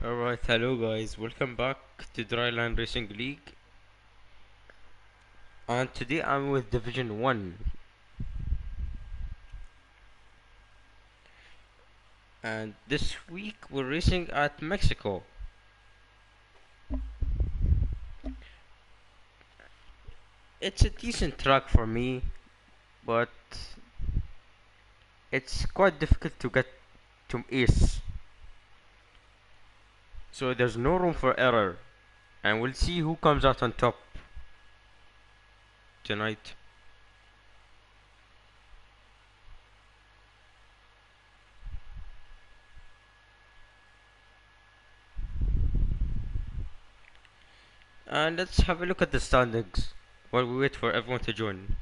Alright, hello guys, welcome back to Dryland Racing League. And today I'm with Division 1. And this week we're racing at Mexico. It's a decent track for me, but it's quite difficult to get to ace. So there's no room for error. And we'll see who comes out on top tonight. And let's have a look at the standings while we wait for everyone to join.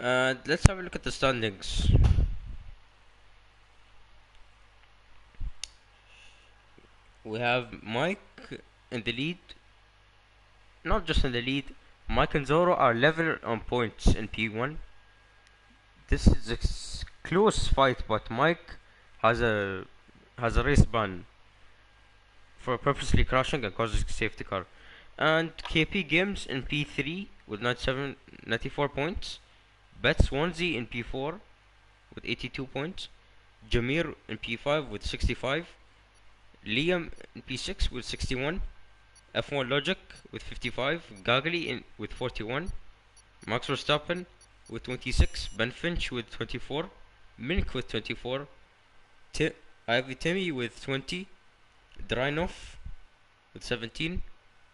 And let's have a look at the standings. We have Mike in the lead. Not just in the lead, Mike and Zoro are level on points in P1. This is a close fight, but Mike has a race ban for purposely crashing and causing safety car. And KP Games in P3 with 94 points. Bet Swansea in P4 with 82 points. Jameer in P5 with 65. Liam in P6 with 61. F1 Logic with 55. Gagli with 41. Max Verstappen with 26. Ben Finch with 24. Mink with 24. Ivy Timmy with 20. Drainov with 17.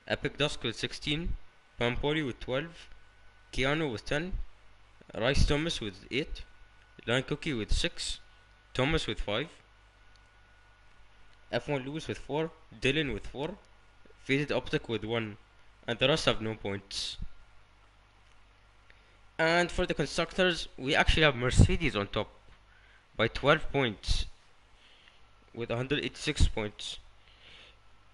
Epic Dusk with 16. Pampoli with 12. Keanu with 10. Rice Thomas with 8. Lion Cookie with 6. Thomas with 5. F1 Lewis with 4. Dylan with 4. Faded Optic with 1. And the rest have no points. And for the constructors, we actually have Mercedes on top by 12 points with 186 points.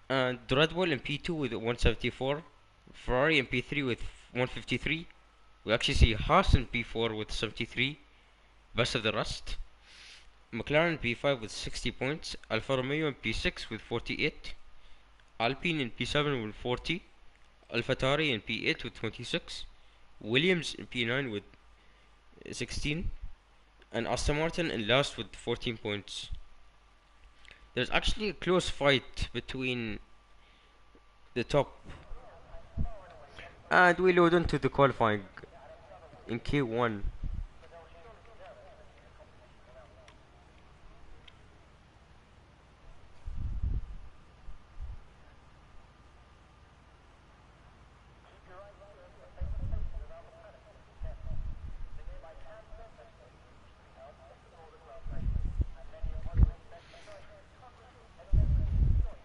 And Red Bull in P2 with 174. Ferrari in P3 with 153. We actually see Haas in P4 with 73. Best of the rest. McLaren in P5 with 60 points. Alfa Romeo in P6 with 48. Alpine in P7 with 40. AlphaTauri in P8 with 26. Williams in P9 with 16. And Aston Martin in last with 14 points. There's actually a close fight between the top. And we load into the qualifying in Q1.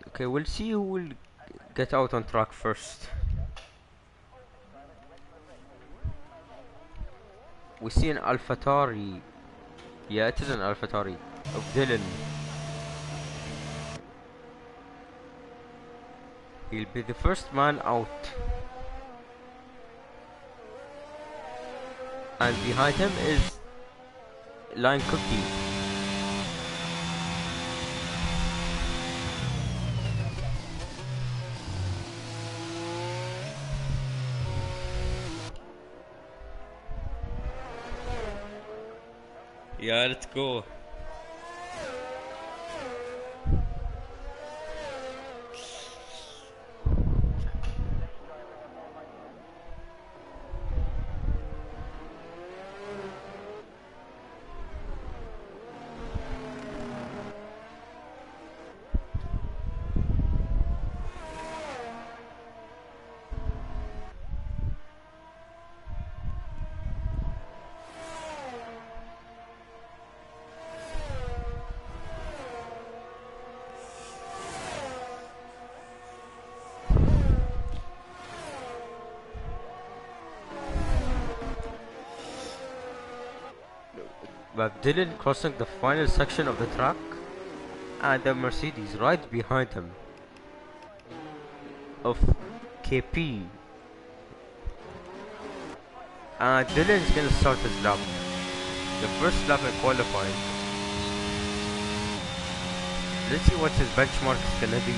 Okay, we'll see who will get out on track first. We see an AlphaTauri. Yeah, it is an AlphaTauri of Dylan. He'll be the first man out. And behind him is Line Cookie. Yeah, let's go. We have Dylan crossing the final section of the track, and the Mercedes right behind him of KP. And Dylan is gonna start his lap, the first lap in qualifying. Let's see what his benchmark is gonna be.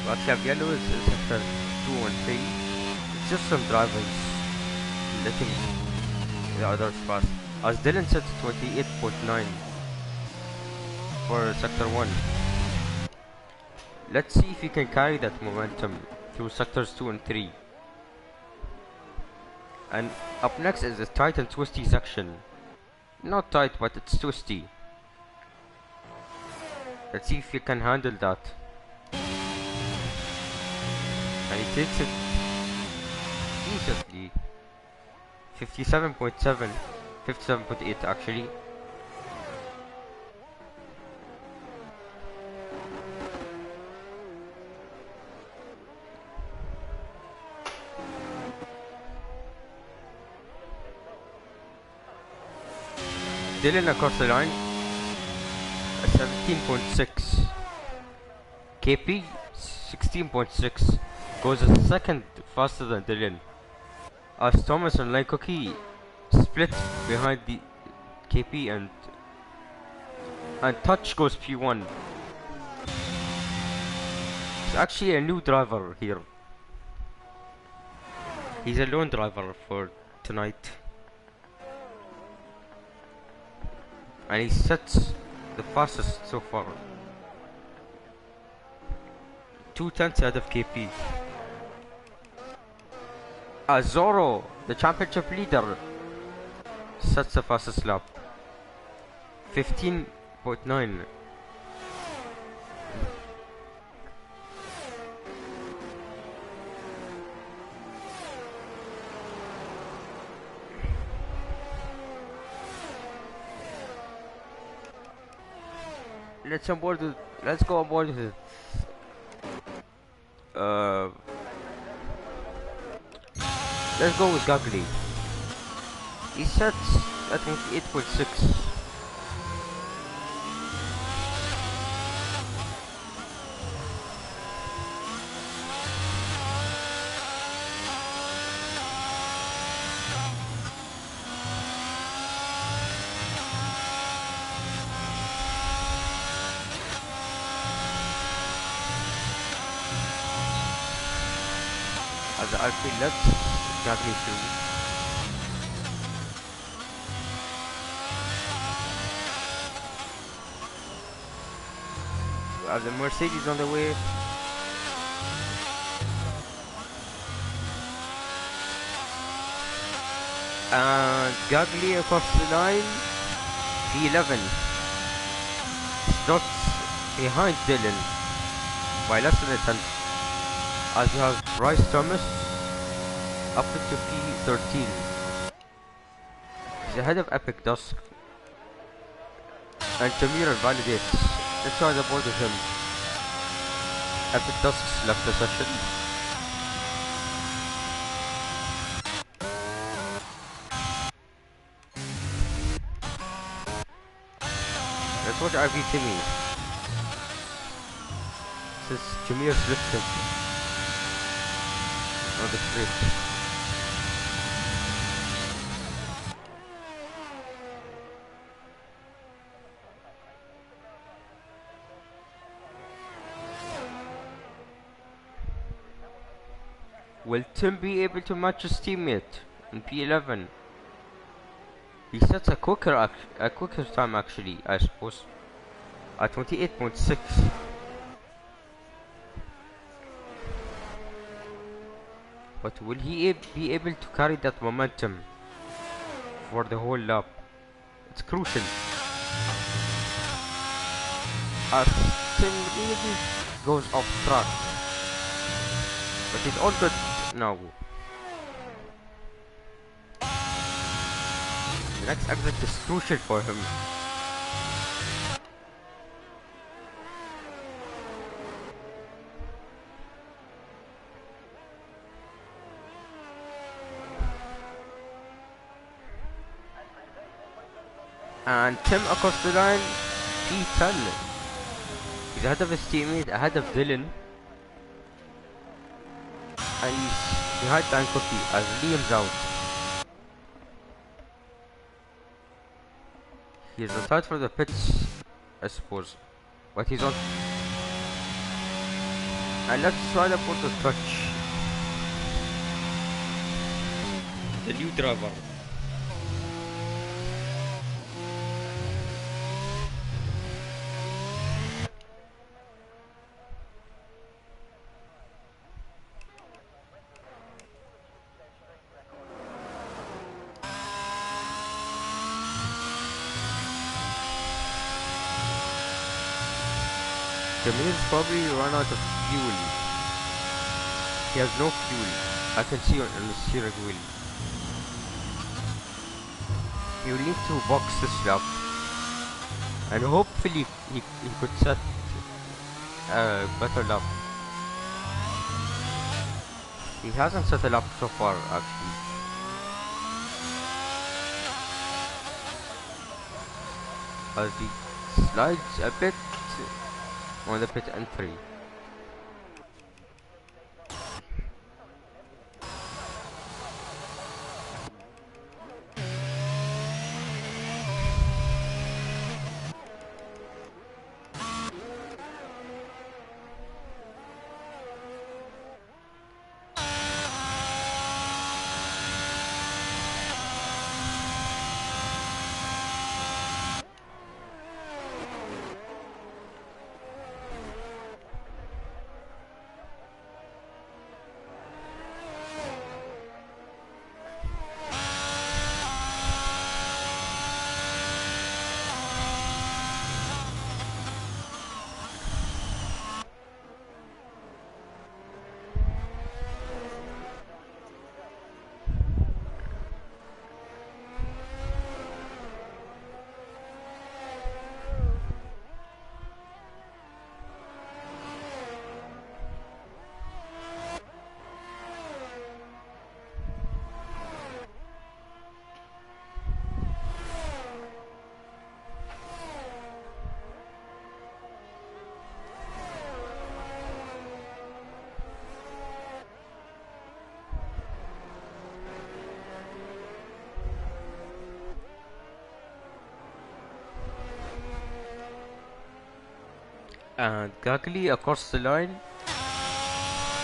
Actually, have yellow is sector 2 and 3. It's just some drivers letting the others pass. As Dylan set 28.9 for sector 1. Let's see if he can carry that momentum through sectors 2 and 3. And up next is the tight and twisty section. Not tight, but it's twisty. Let's see if he can handle that. And he takes it decently. 57.7, 57.8 actually. Dylan across the line at 17.6. KP 16.6. Goes a second faster than Dylan. As Thomas and Lane Cookie split behind the KP and Touch goes P1. It's actually a new driver here. He's a lone driver for tonight. And he sets the fastest so far. 2/10 ahead of KP. Zorro, the championship leader, sets the fastest lap. 15.9. Let's go on board with it. Let's go with Gugly. He sets, I think, 8.6. As I feel left, Gugly through. We have the Mercedes on the way. And Gugly across the line. P11 starts behind Dylan by less than a tenth. As you have Bryce Thomas up to P13. He's ahead of Epic Dusk. And Tamir validates. Let's try the board with him. Epic Dusk's left the session. Let's watch RV Timmy. This is Jameer's lifted on the straight. Will Tim be able to match his teammate in P11? He sets a quicker time actually, I suppose, at 28.6. But will he be able to carry that momentum for the whole lap? It's crucial. As Tim really goes off track, but it's all good now. Next exit is crucial for him. And Tim across the line, P10. He's ahead of his teammate, ahead of Dylan. And he's behind Dan Cookie as Liam's out. He's on tight for the pits, I suppose. But he's on. And let's try to put the touch. The new driver. Jamir's probably run out of fuel. He has no fuel. I can see on the steering wheel. He will need to box this lap. And hopefully he could set a better lap. He hasn't set a lap so far actually. As he slides a bit on the pit entry. And Gagli across the line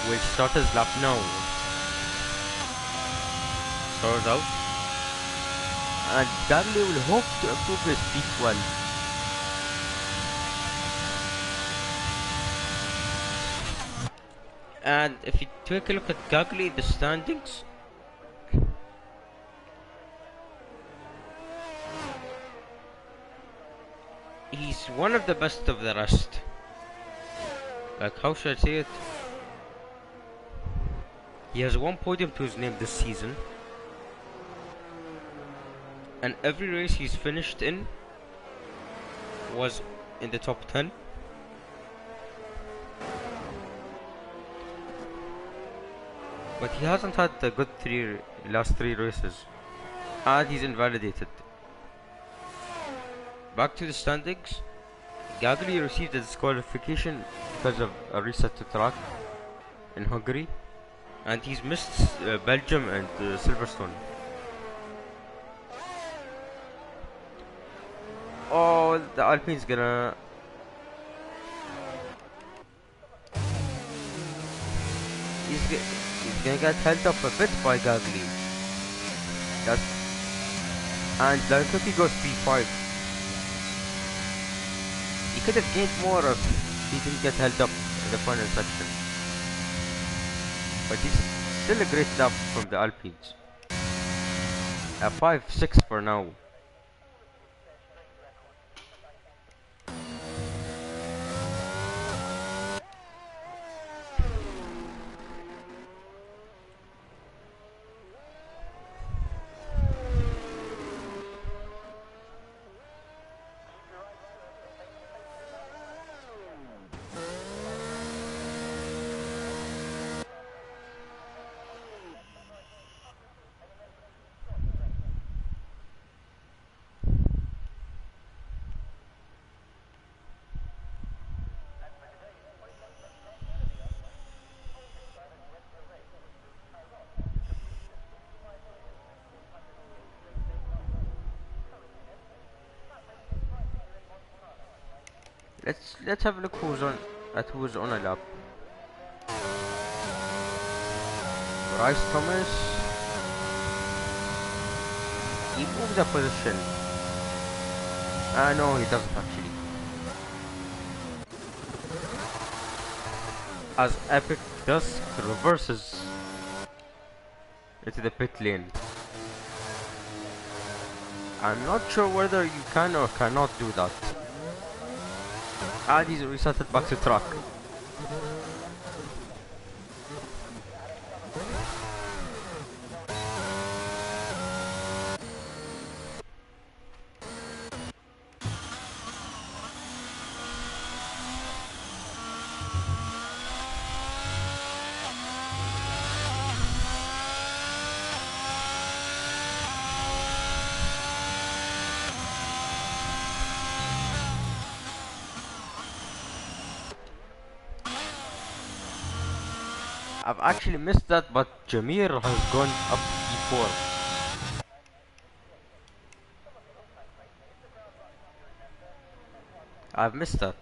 will start his lap now. Start out. And Gagli will hope to improve his P12. And if you take a look at Gagli in the standings, he's one of the best of the rest. Like, how should I say it? He has one podium to his name this season. And every race he's finished in was in the top 10. But he hasn't had the good last three races. And he's invalidated. Back to the standings. Gagli received a disqualification because of a reset to track in Hungary, and he's missed Belgium and Silverstone. Oh, the Alpine's gonna... He's gonna get held up a bit by Gagli. And Lankoki goes P5. He could have gained more if he didn't get held up in the final section. But he's still a great lap from the Alpines. A 5-6 for now. Let's have a look who's on a lap. Bryce Thomas, he moved the position. No, he doesn't actually. As Epic Dusk reverses into the pit lane. I'm not sure whether you can or cannot do that. He's resetted back to track. I've actually missed that, but Jameer has gone up to E4. I've missed that.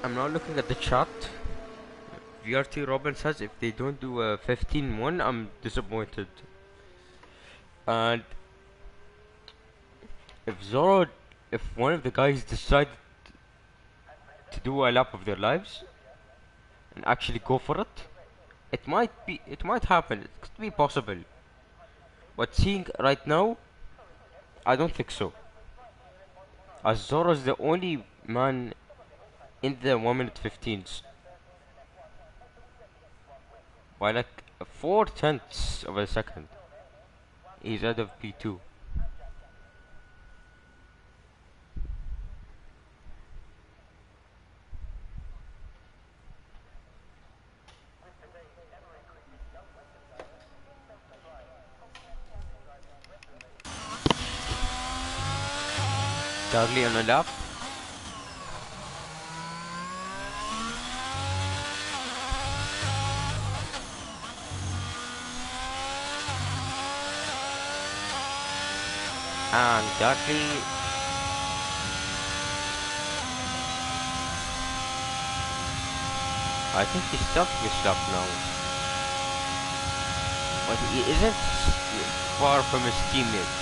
I'm now looking at the chat. VRT Robin says if they don't do a 15-1, I'm disappointed. And if Zoro, if one of the guys decide to do a lap of their lives and actually go for it, it might happen. It could be possible. But seeing right now, I don't think so. As Zoro is the only man in the 1 minute 15s by like 4/10 of a second. He's out of P2. Charlie on a lap. And Charlie, I think he's stopping his lap now. But he isn't far from his teammate.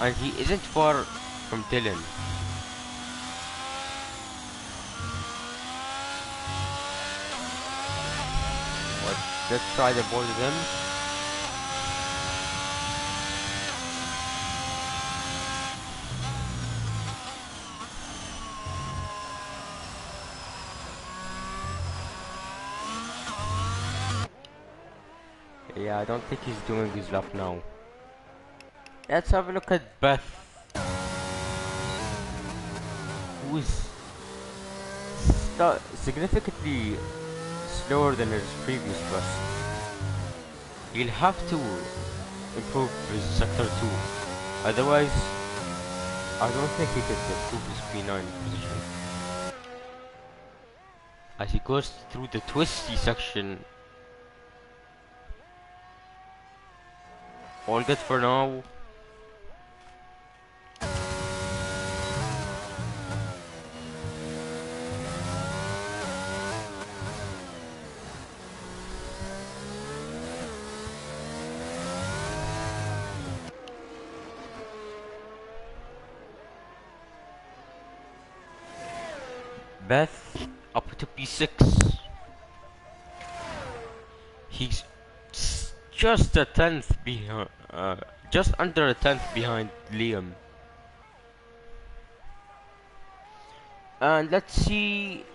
And he isn't far from Dylan. But let's try the ball with him. Yeah, I don't think he's doing his lap now. Let's have a look at Beth, who's significantly slower than his previous burst. He'll have to improve his sector 2, otherwise I don't think he can improve his P9 position. As he goes through the twisty section. All good for now. Beth up to P6. He's just a tenth behind, just under a tenth behind Liam. And let's see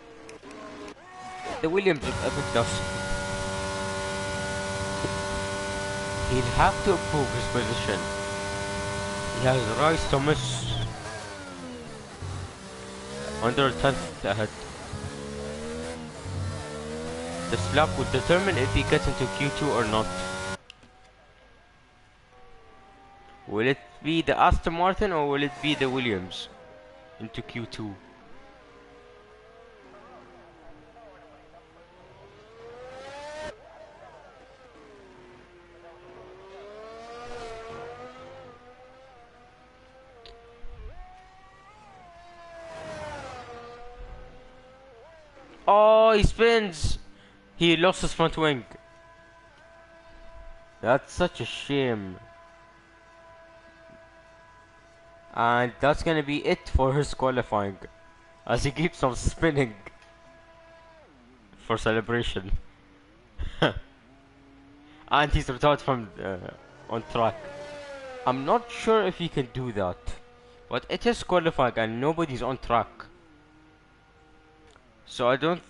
the Williams of Epic Dusk. He'll have to improve his position. He has Rice Thomas under 10th ahead. This lap will determine if he gets into Q2 or not. Will it be the Aston Martin or will it be the Williams into Q2? Oh, he spins! He lost his front wing. That's such a shame. And that's gonna be it for his qualifying. As he keeps on spinning for celebration. And he's retired from on track. I'm not sure if he can do that. But it is qualifying and nobody's on track. So I don't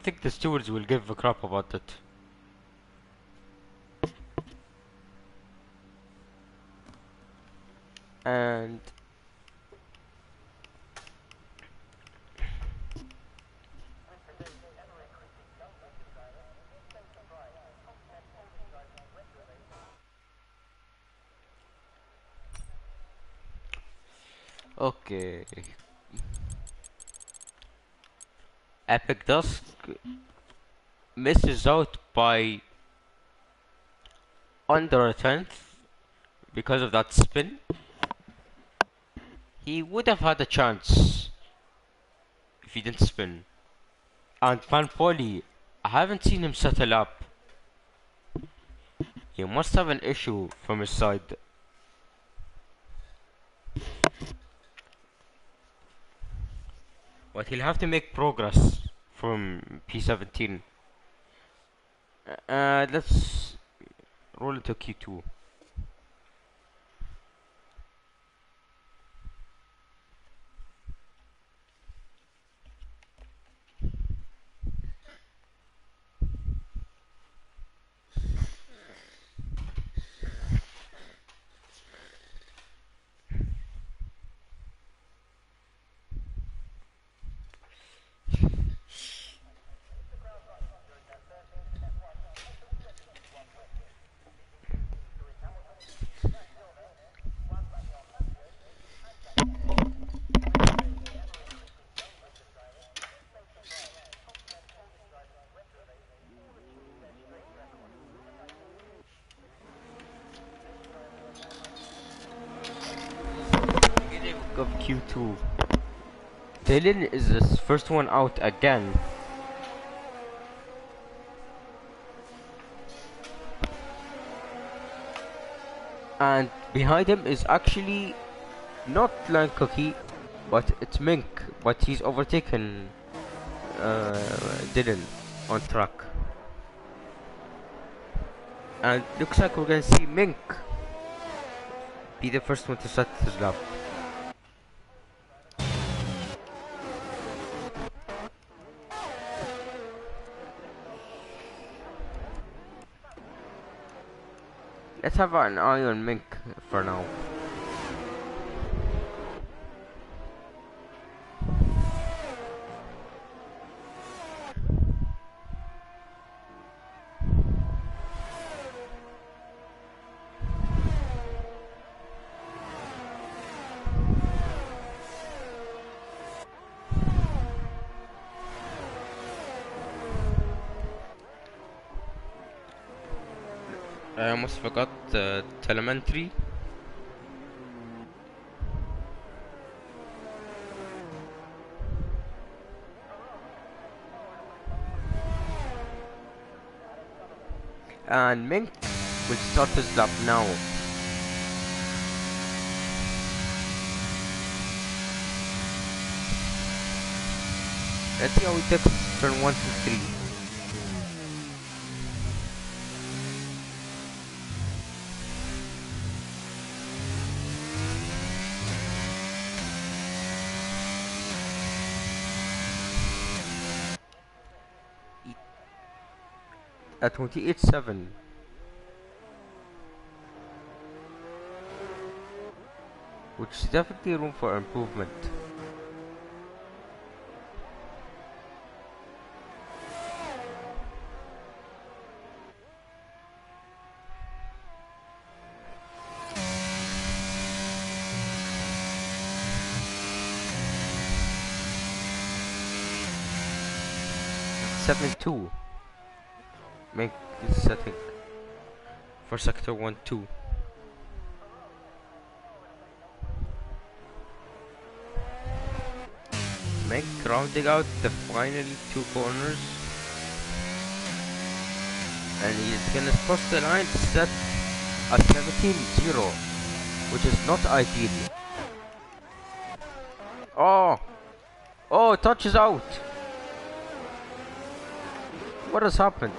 think the stewards will give a crap about it. And okay. Epic Dusk misses out by under a tenth because of that spin. He would have had a chance if he didn't spin. And Van Foley, I haven't seen him settle up. He must have an issue from his side. But he'll have to make progress from P17. Let's roll into Q2. Beginning of Q2. Dylan is the first one out again. And behind him is actually not Line Cookie, but it's Mink. But he's overtaken Dylan on track. And looks like we're gonna see Mink be the first one to set his lap. Let's have an eye on Mink for now. I almost forgot the telemetry. And Mink will start his lap now. Let's see how he takes turn 1 to 3. At 28.7. which is definitely room for improvement. Seven two. Make this setting for sector 1-2. Make rounding out the final two corners, and he's gonna cross the line set at 17-0, which is not ideal. Oh, oh, touches out. What has happened?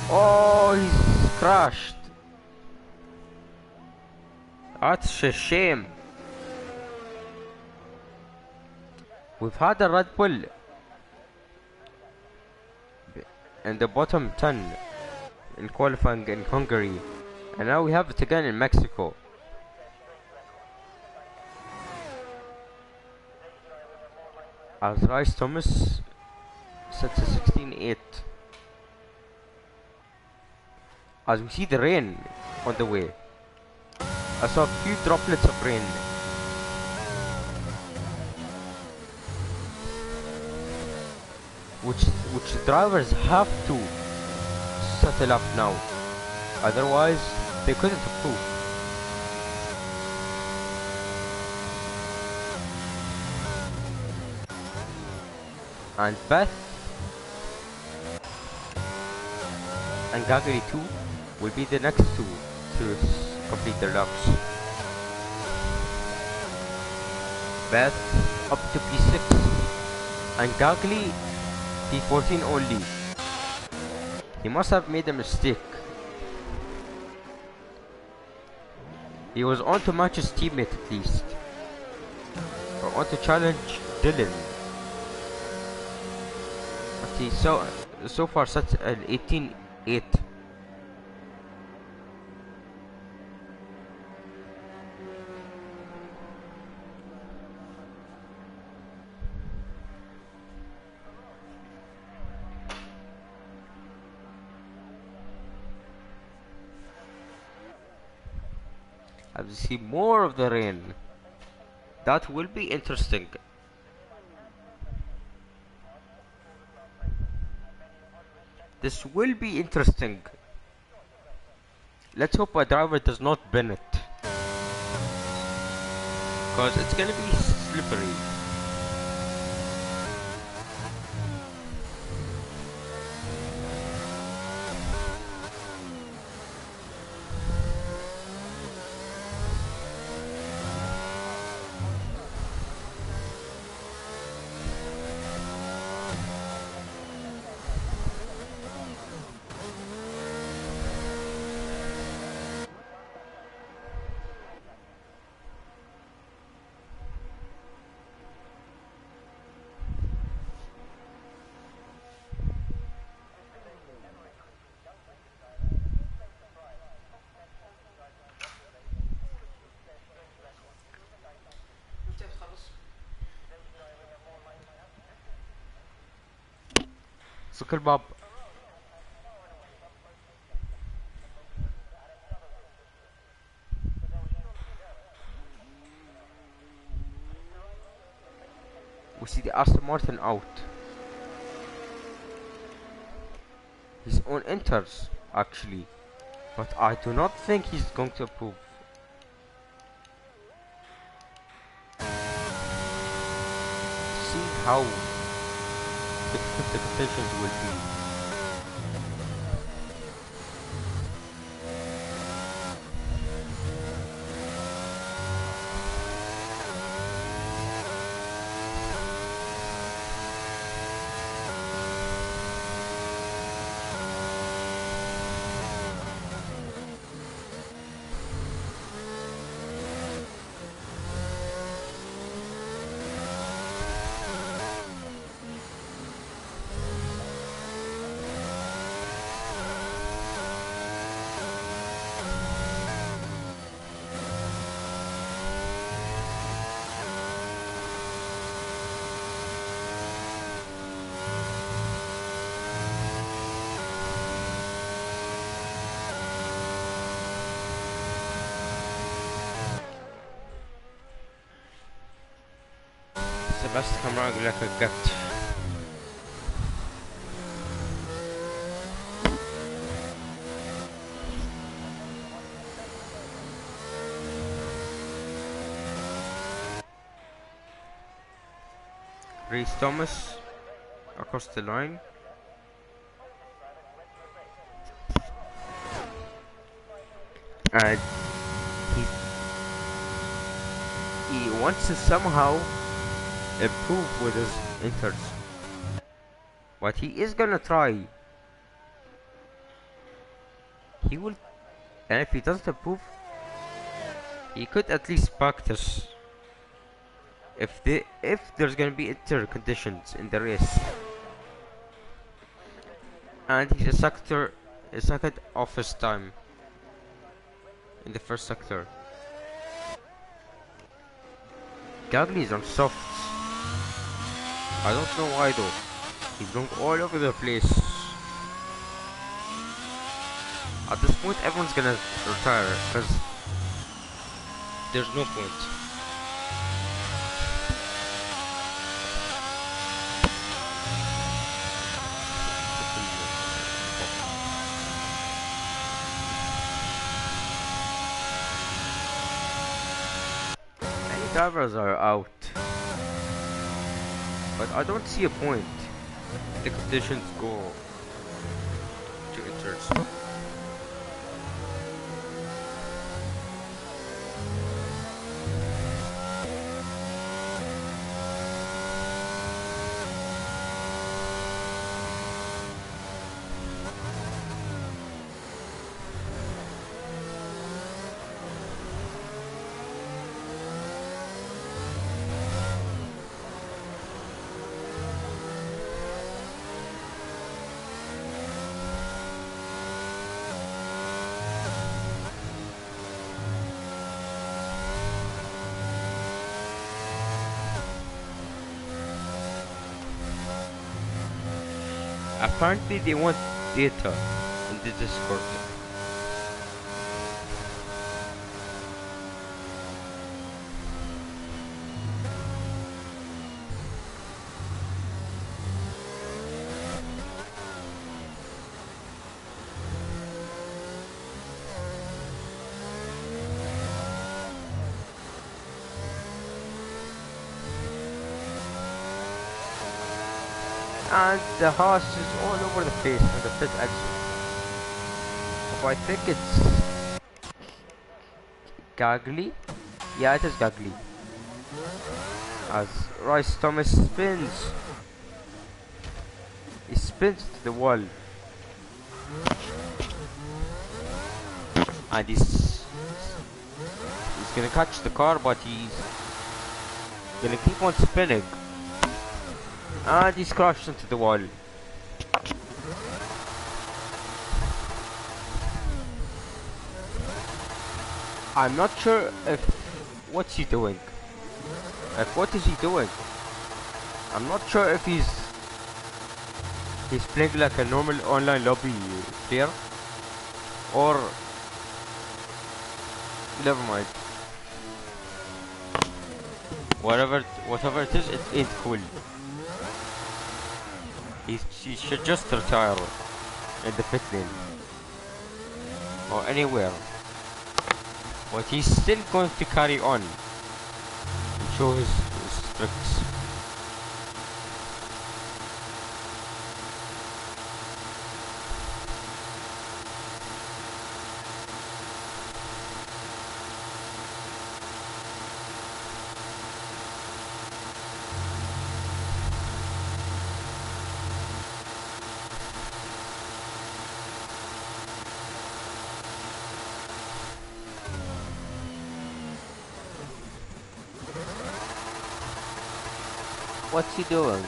Oh, he's crashed. That's a shame. We've had a Red Bull in the bottom 10 in qualifying in Hungary, and now we have it again in Mexico. As Rice Thomas sets a 16-8. As we see the rain on the way. I saw a few droplets of rain. Which drivers have to settle up now. Otherwise, they couldn't improve. And Beth and Gagari too will be the next two to complete their laps. Beth up to P6 and Gagli P14 only. He must have made a mistake. He was on to match his teammate at least, or on to challenge Dylan. But he so far set an 18-8. As we see more of the rain, that will be interesting. This will be interesting. Let's hope a driver does not bin it, because it's gonna be slippery. سك الباب. We see the Aston Martin out. His own enters actually, but I do not think he's going to approve. See how difficult the conditions will be. لاستيك معك لك الجت. Reese Thomas across the line. And he wants to somehow improve with his inters. But he is gonna try. He will, and if he doesn't improve, he could at least practice. If there's gonna be inter conditions in the race, and he's a second off his time in the first sector. Gagli is on softs. I don't know why though. He's going all over the place. At this point, everyone's gonna retire because there's no point. Many drivers are out, but I don't see a point. The conditions go to inters. Apparently they want data in the Discord. And the horse is all over the place on the pit exit. So I think it's Gagli. Yeah, it is Gagli. As Rice Thomas spins. He spins to the wall. And he's gonna catch the car, but he's gonna keep on spinning. And he's crashed into the wall. I'm not sure if what's he doing. What is he doing? I'm not sure if he's playing like a normal online lobby player or never mind. Whatever it is, it ain't cool. He should just retire in the pit lane or anywhere, but he's still going to carry on and show his tricks. What's he doing?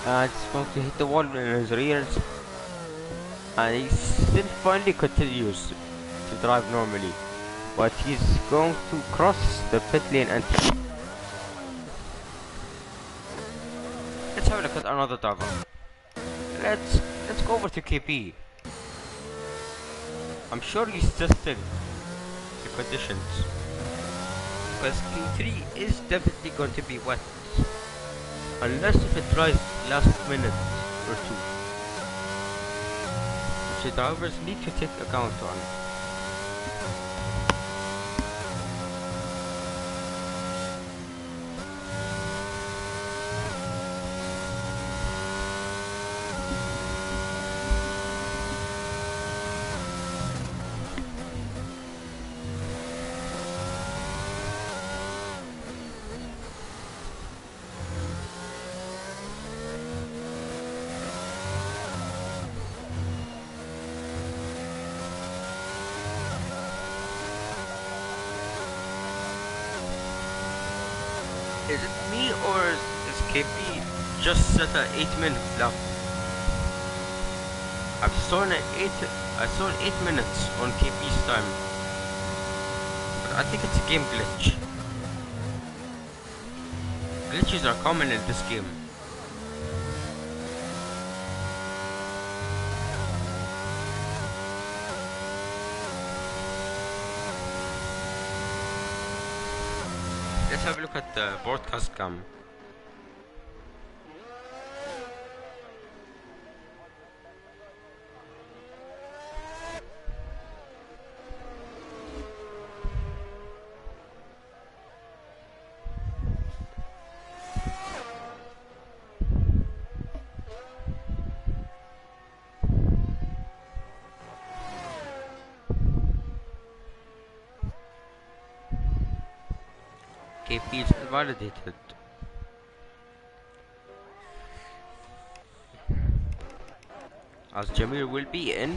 And he's going to hit the wall in his rears. And he still finally continues to drive normally. But he's going to cross the pit lane and... Let's have a look at another driver. Let's go over to KP. I'm sure he's testing the conditions. Because Q3 is definitely going to be wet. Unless if it dries last minute or two. Which the drivers need to take account on. Is it me or is KP just set a 8-minute lap? I saw an 8 minutes on KP's time. But I think it's a game glitch. Glitches are common in this game. Let's have a look at the broadcast cam. KP is invalidated. As Jamir will be in.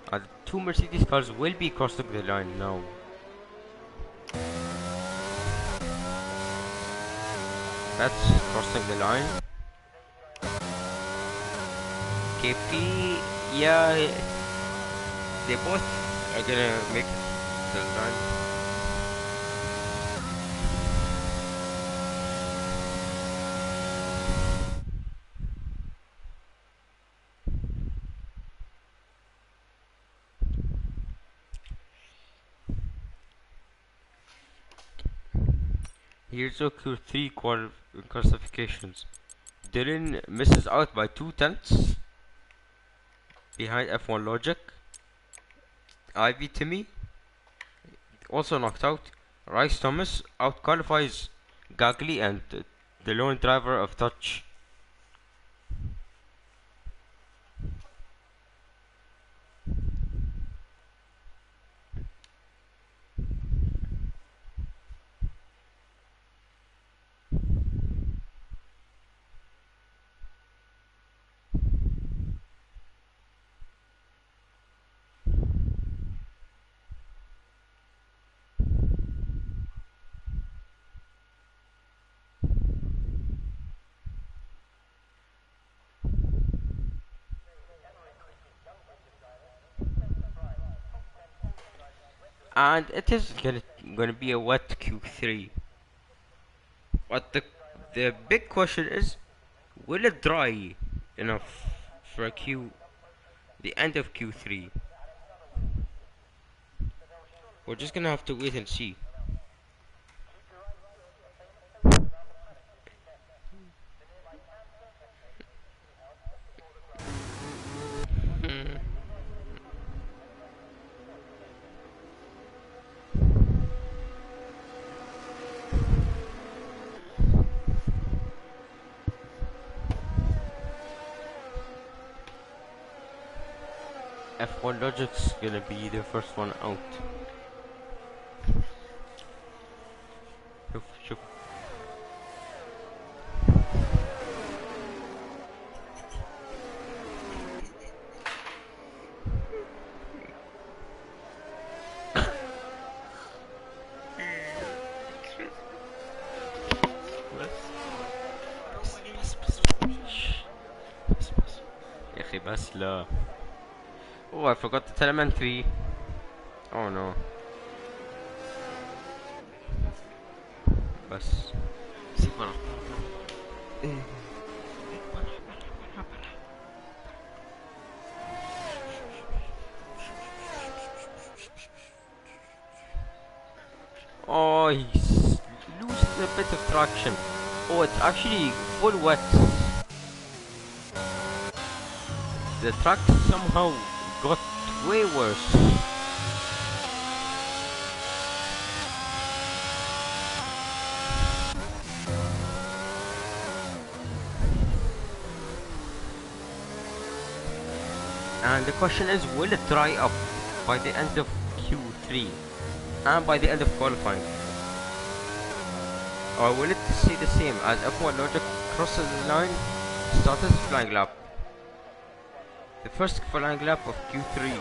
The two Mercedes cars will be crossing the line now. That's crossing the line. KP, yeah, they both are gonna make the line. Here's your Q3 classifications. Dylan misses out by 2 tenths behind F1 Logic. Ivy Timmy also knocked out. Rice Thomas out qualifies Gagli and the lone driver of Touch. And it is gonna be a wet Q3. But the big question is, will it dry enough for the end of Q3? We're just gonna have to wait and see. F1 Logic's gonna be the first one out. شوف. يا أخي بس لا. Oh, I forgot the telemetry. Oh no. بس. Oh, he's losing a bit of traction. Oh, it's actually full wet. The track somehow got way worse. And the question is, will it dry up by the end of Q3 and by the end of qualifying? Or will it stay the same as F1 Logic crosses the line, starts flying lap? The first flying lap of Q3.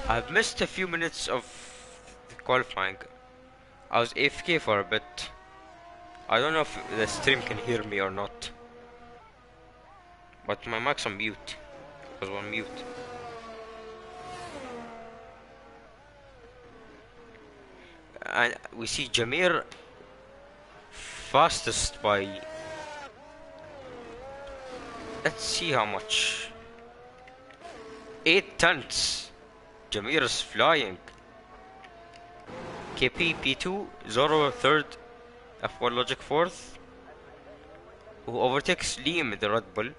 I've missed a few minutes of the qualifying. I was AFK for a bit. I don't know if the stream can hear me or not. But my mic's on mute. It was on mute. And we see Jameer fastest by... Let's see how much. 8 tenths. Jameer is flying. KP P2, Zoro third, F1 Logic fourth, who overtakes Liam in the Red Bull.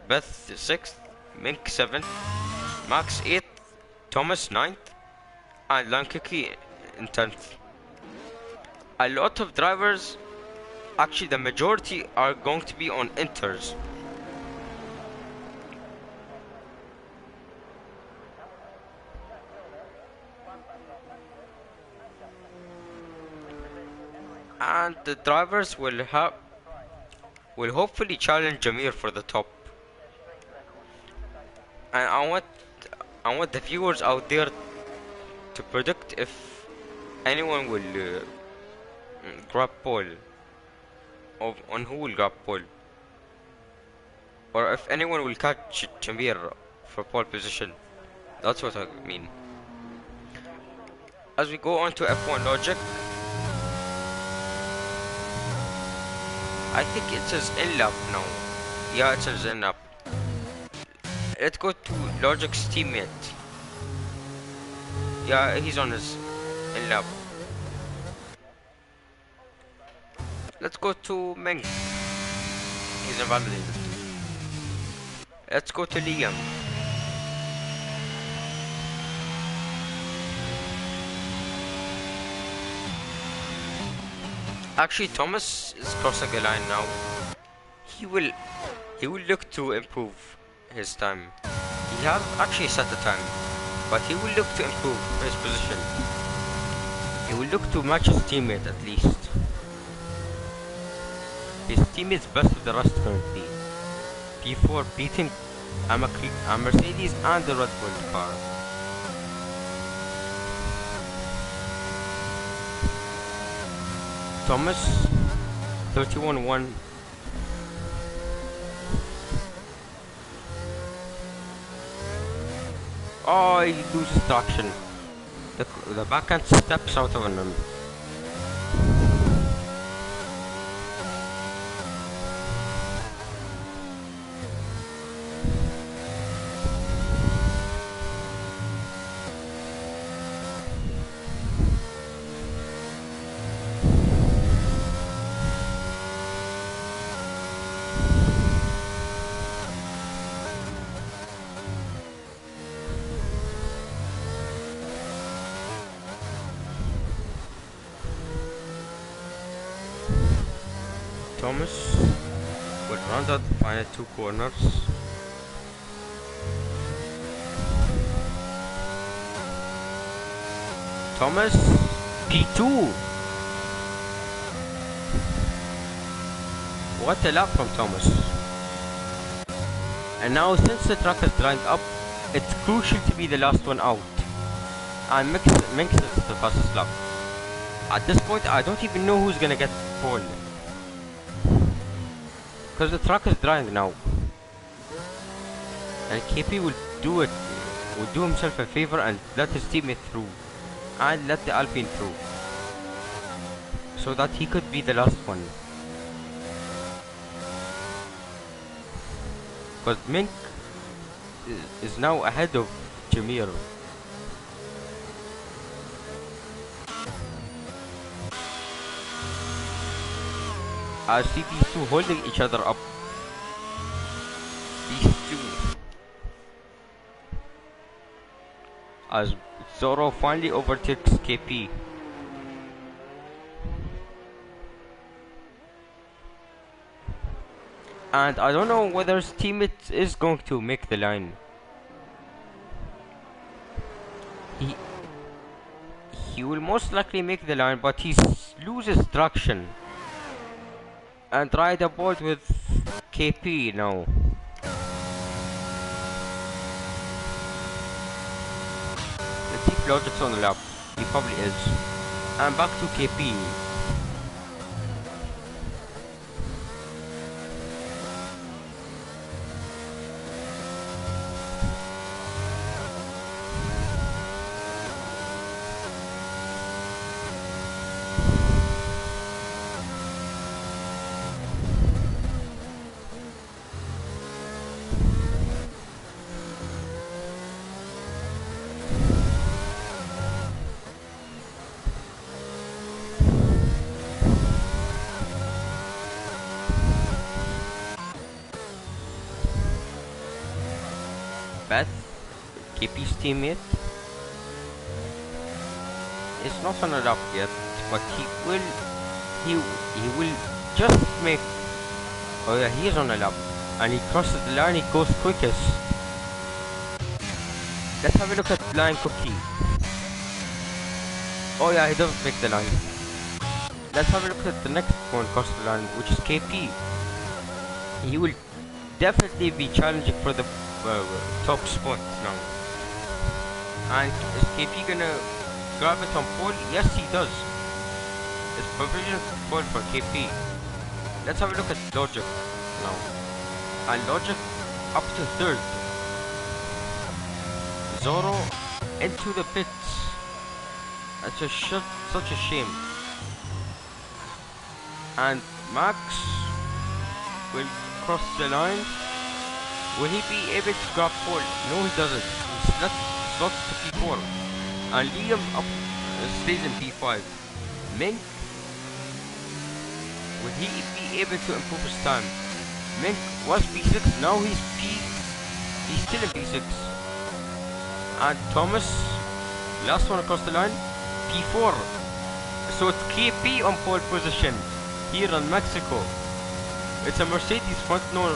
Beth sixth, Mink seventh, Max eighth, Thomas ninth, and Lankiki in 10th. A lot of drivers, actually the majority, are going to be on inters. And the drivers will hopefully challenge Jameer for the top. And I want the viewers out there to predict if anyone will grab pole, on who will grab pole, or if anyone will catch Jameer for pole position. That's what I mean. As we go on to F1 Logic, I think it says in-lap now. Yeah, it says in-lap. Let's go to Logic's teammate. Yeah, he's on his in-lap. Let's go to Meng. He's invalidated. Let's go to Liam. Actually, Thomas is crossing the line now. He will look to improve his time. He has actually set the time, but he will look to improve his position. He will look to match his teammate at least. His teammate's best of the rest currently. P4 beating a Mercedes and the Red Bull car. Thomas 31-1. Oh, he loses traction. The backhand steps out of him. Thomas will round out the final two corners. Thomas P2. What a lap from Thomas. And now since the track is drying up, it's crucial to be the last one out. And Mix is the fastest lap. At this point I don't even know who's gonna get pole, because the track is drying now. And KP will do himself a favor and let his teammate through. And let the Alpine through. So that he could be the last one. Because Mink is now ahead of Jameer. I see these two holding each other up. These two. As Zoro finally overtakes KP. And I don't know whether his teammate is going to make the line. He will most likely make the line, but he loses traction. And ride aboard with KP now. Let's see if Logic's on the lap. He probably is. And back to KP. KP's teammate. It's not on a lap yet, but he will just make. Oh yeah, he is on a lap, and he crosses the line. He goes quickest. Let's have a look at Line Cookie. Oh yeah, he doesn't make the line. Let's have a look at the next one across the line, which is KP. He will definitely be challenging for the top spot now. And is KP gonna grab it on pole? Yes, he does. It's provisional pole for KP. Let's have a look at Logic now. And Logic up to third. Zoro into the pits. It's such a shame. And Max will cross the line. Will he be able to grab pole? No, he doesn't. He's slots to P4. And Liam stays in P5. Mink, will he be able to improve his time? Mink was P6, now he's still in P6. And Thomas, last one across the line, P4. So it's KP on pole position here in Mexico. It's a Mercedes front row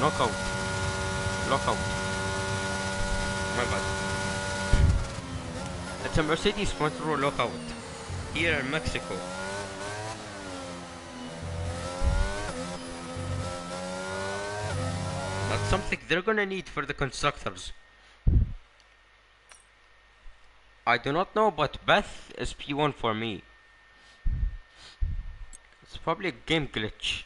knockout. Lockout. My bad. It's a Mercedes front row lockout here in Mexico. That's something they're gonna need for the constructors. I do not know, but Beth is P1 for me. It's probably a game glitch.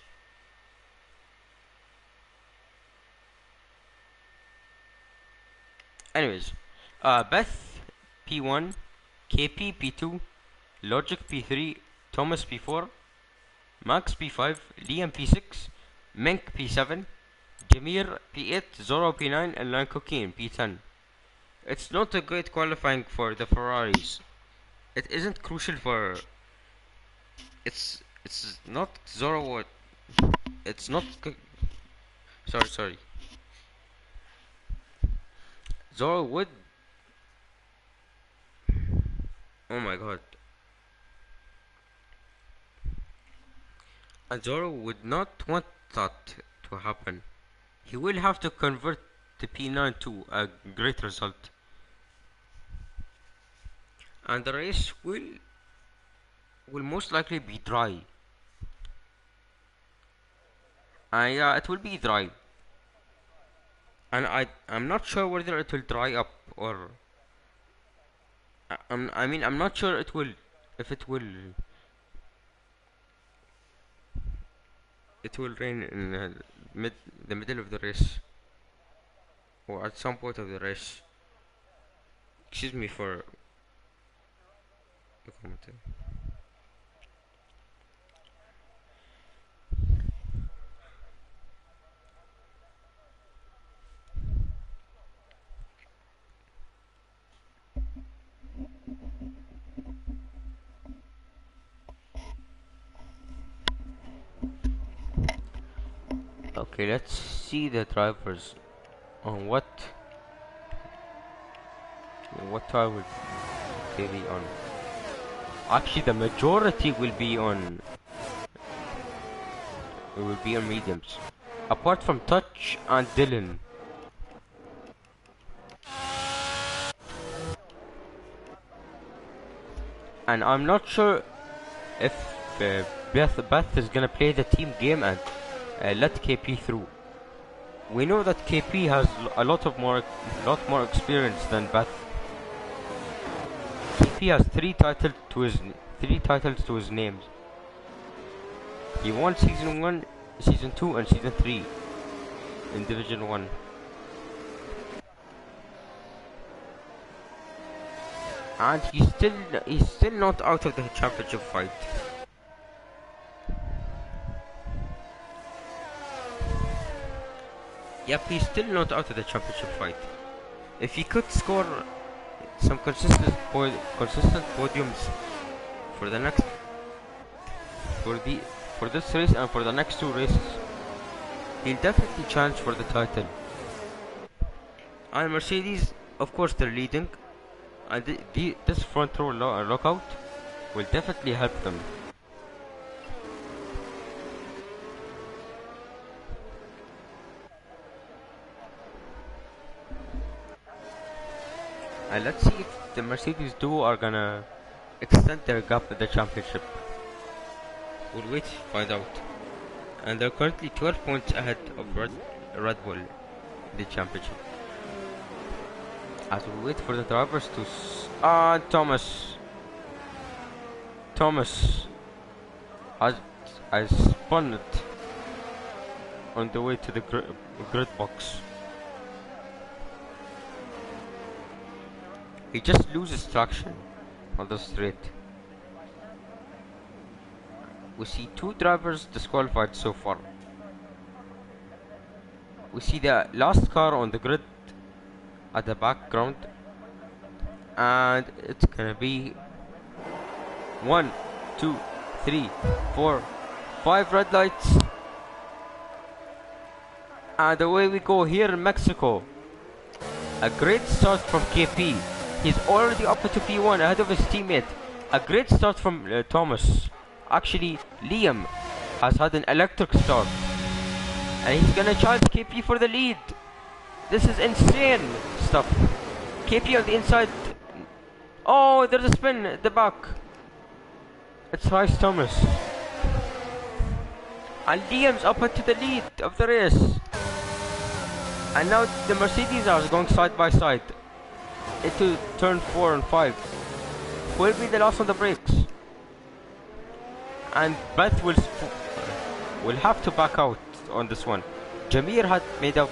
Anyways, Beth P1, KP P2, Logic P3, Thomas P4, Max P5, Liam P6, Mink P7, Jameer P8, Zoro P9, and Line Cookie in P10. It's not a great qualifying for the Ferraris. It isn't crucial for. It's not Zoro. It's not. Sorry. Zoro would. Oh my god. And Zoro would not want that to happen. He will have to convert the P9 to a great result. And the race will most likely be dry. Yeah, it will be dry. And I'm not sure whether it will dry up or I'm not sure if it will rain in the middle of the race or at some point of the race. Excuse me for the commentary. Okay, let's see the drivers on what tire will they be on. Actually, the majority will be on mediums, apart from Touch and Dylan. And I'm not sure if Beth is gonna play the team game and let KP through. We know that KP has a lot more experience than Beth. KP has three titles to his names. He won season 1, season 2, and season 3 in Division 1. And he's still not out of the championship fight. Yep, he's still not out of the championship fight. If he could score some consistent podiums for this race and for the next 2 races, he'll definitely challenge for the title. And Mercedes of course they're leading, and this front row lockout will definitely help them. And let's see if the Mercedes duo are gonna extend their gap in the championship. We'll wait to find out. And they're currently 12 points ahead of Red Bull in the championship. As we wait for the drivers to Thomas has spun it on the way to the grid box. He just loses traction on the straight. We see 2 drivers disqualified so far. We see the last car on the grid at the background, and it's gonna be 1, 2, 3, 4, 5 red lights, and away we go here in Mexico. A great start from KP. He's already up to P1 ahead of his teammate. A great start from Thomas. Actually, Liam has had an electric start, and he's gonna challenge KP for the lead. This is insane stuff. KP on the inside. Oh, there's a spin at the back. It's Bryce Thomas. And Liam's up into the lead of the race. And now the Mercedes are going side by side into turn 4 and 5. Who will be the last on the brakes? And Beth will have to back out on this one. Jameer had made up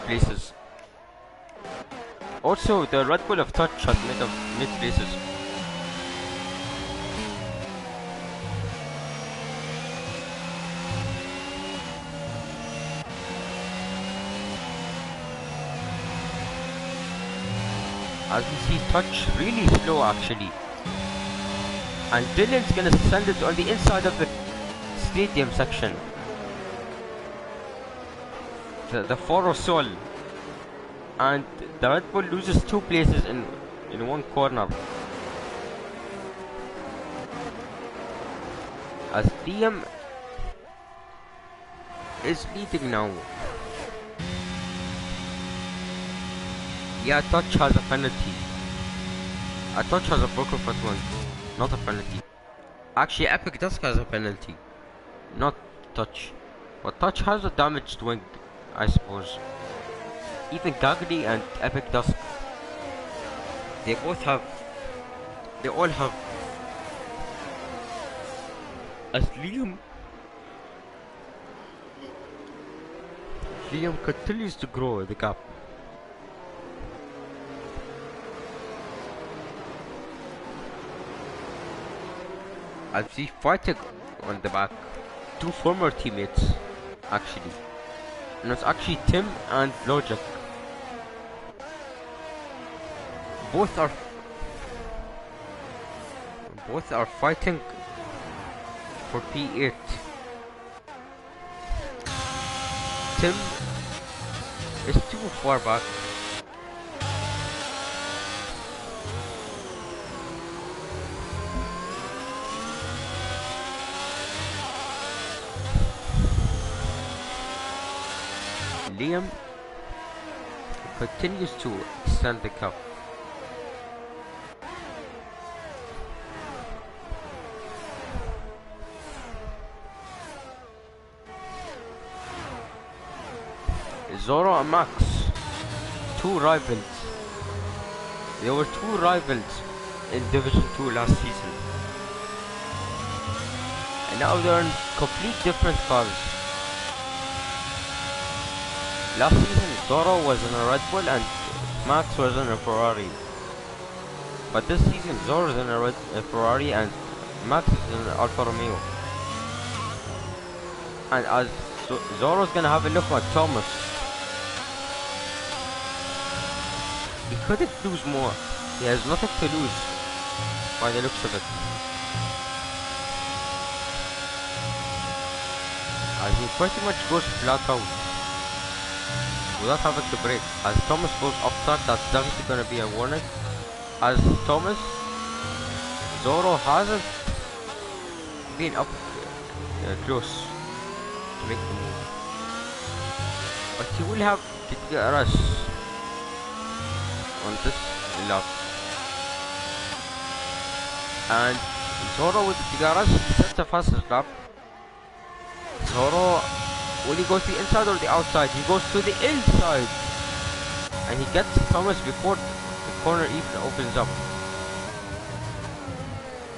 places. Also, the Red Bull of Touch has made up mid places. As we see, Touch really slow actually. And Dylan's gonna send it on the inside of the stadium section. The Foro Sol. And the Red Bull loses 2 places in one corner. As Liam is leading now. Yeah, Touch has a penalty. Touch has a broken front one, not a penalty. Actually, Epic Dusk has a penalty, not Touch. But Touch has a damaged wing, I suppose. Even Gagli and Epic Dusk, they all have. As Liam continues to grow the gap. As we fighting on the back, 2 former teammates actually. And it's actually Tim and Logic. Both are fighting for P8. Tim is too far back. Liam continues to extend the gap. Zoro and Max, 2 rivals. There were 2 rivals in Division 2 last season. And now they're in complete different cars. Last season, Zoro was in a Red Bull and Max was in a Ferrari. But this season, Zoro is in a Ferrari and Max is in an Alfa Romeo. And as Zoro's gonna have a look at Thomas, he couldn't lose more. He has nothing to lose by the looks of it. As he pretty much goes flat out. without having to break. As Thomas goes up top, that's definitely gonna be a warning. As Thomas, Zoro hasn't been up close to make the move, but he will have to get a rush on this lap. And Zoro with the Tigaras sets the fastest lap. Zoro, will he go to the inside or the outside? He goes to the inside, and he gets Thomas before the corner even opens up.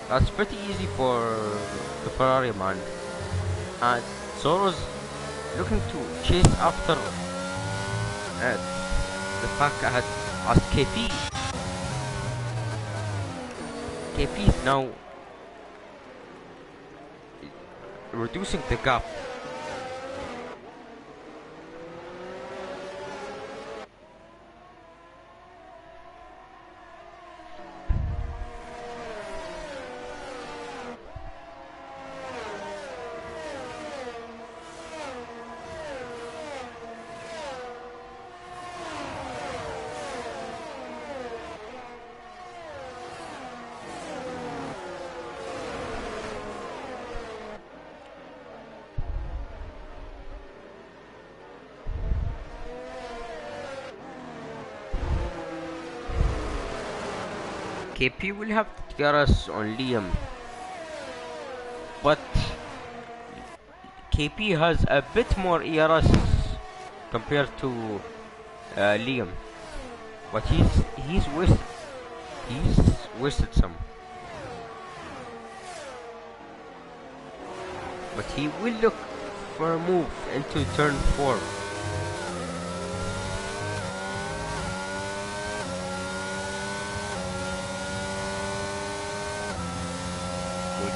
That's pretty easy for the Ferrari man. And Zoro's looking to chase after the pack ahead as KP. KP is now reducing the gap. KP will have to get us on Liam, but KP has a bit more ERS compared to Liam, but he's wasted some, but he will look for a move into turn 4.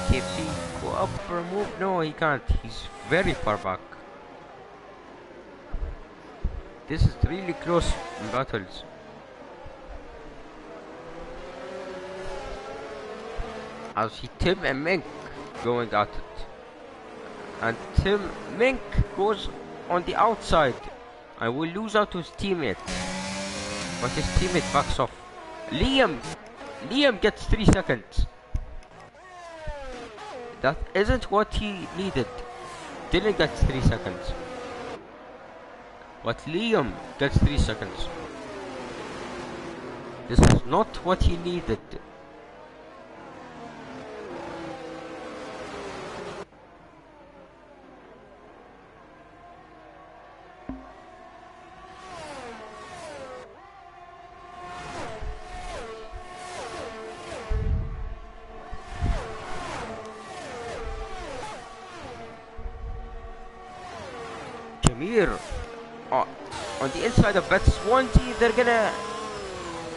KFC go up for a move? No, he can't. He's very far back. This is really close in battles. I see Tim and Mink going at it. And Mink goes on the outside. I will lose out to his teammate. But his teammate backs off. Liam gets 3 seconds. That isn't what he needed. Dylan gets 3 seconds. But Liam gets 3 seconds. This is not what he needed. Jamir on the inside of Bet Swansea, they're gonna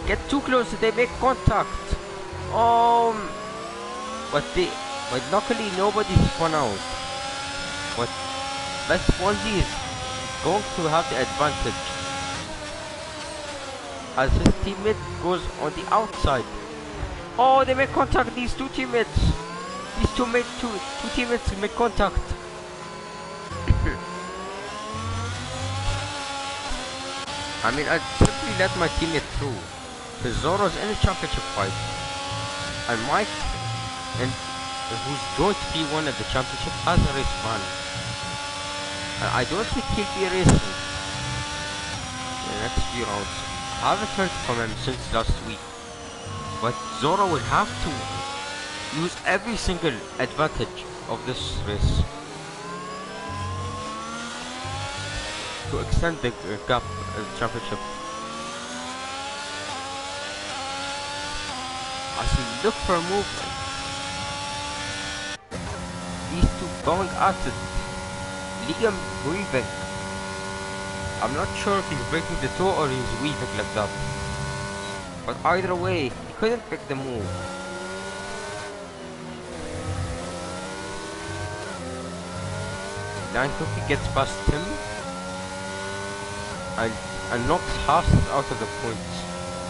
get too close, they make contact. But luckily nobody's spun out. But Bet Swansea is going to have the advantage as his teammate goes on the outside. Oh, they make contact, these two teammates. These two teammates make contact. I mean, I simply let my teammate through. The Zoro's in a championship fight. And Mike, and who's going to be one of the championship, has a race ban. And I don't think he'll be racing in the next few rounds. I haven't heard from him since last week. But Zoro will have to use every single advantage of this race to extend the gap of the championship. As he look for a movement, these two going at it. Liam weaving. I'm not sure if he's breaking the toe or he's weaving like that. But either way, he couldn't pick the move. Lion Cookie gets past him and knocks Haas out of the points,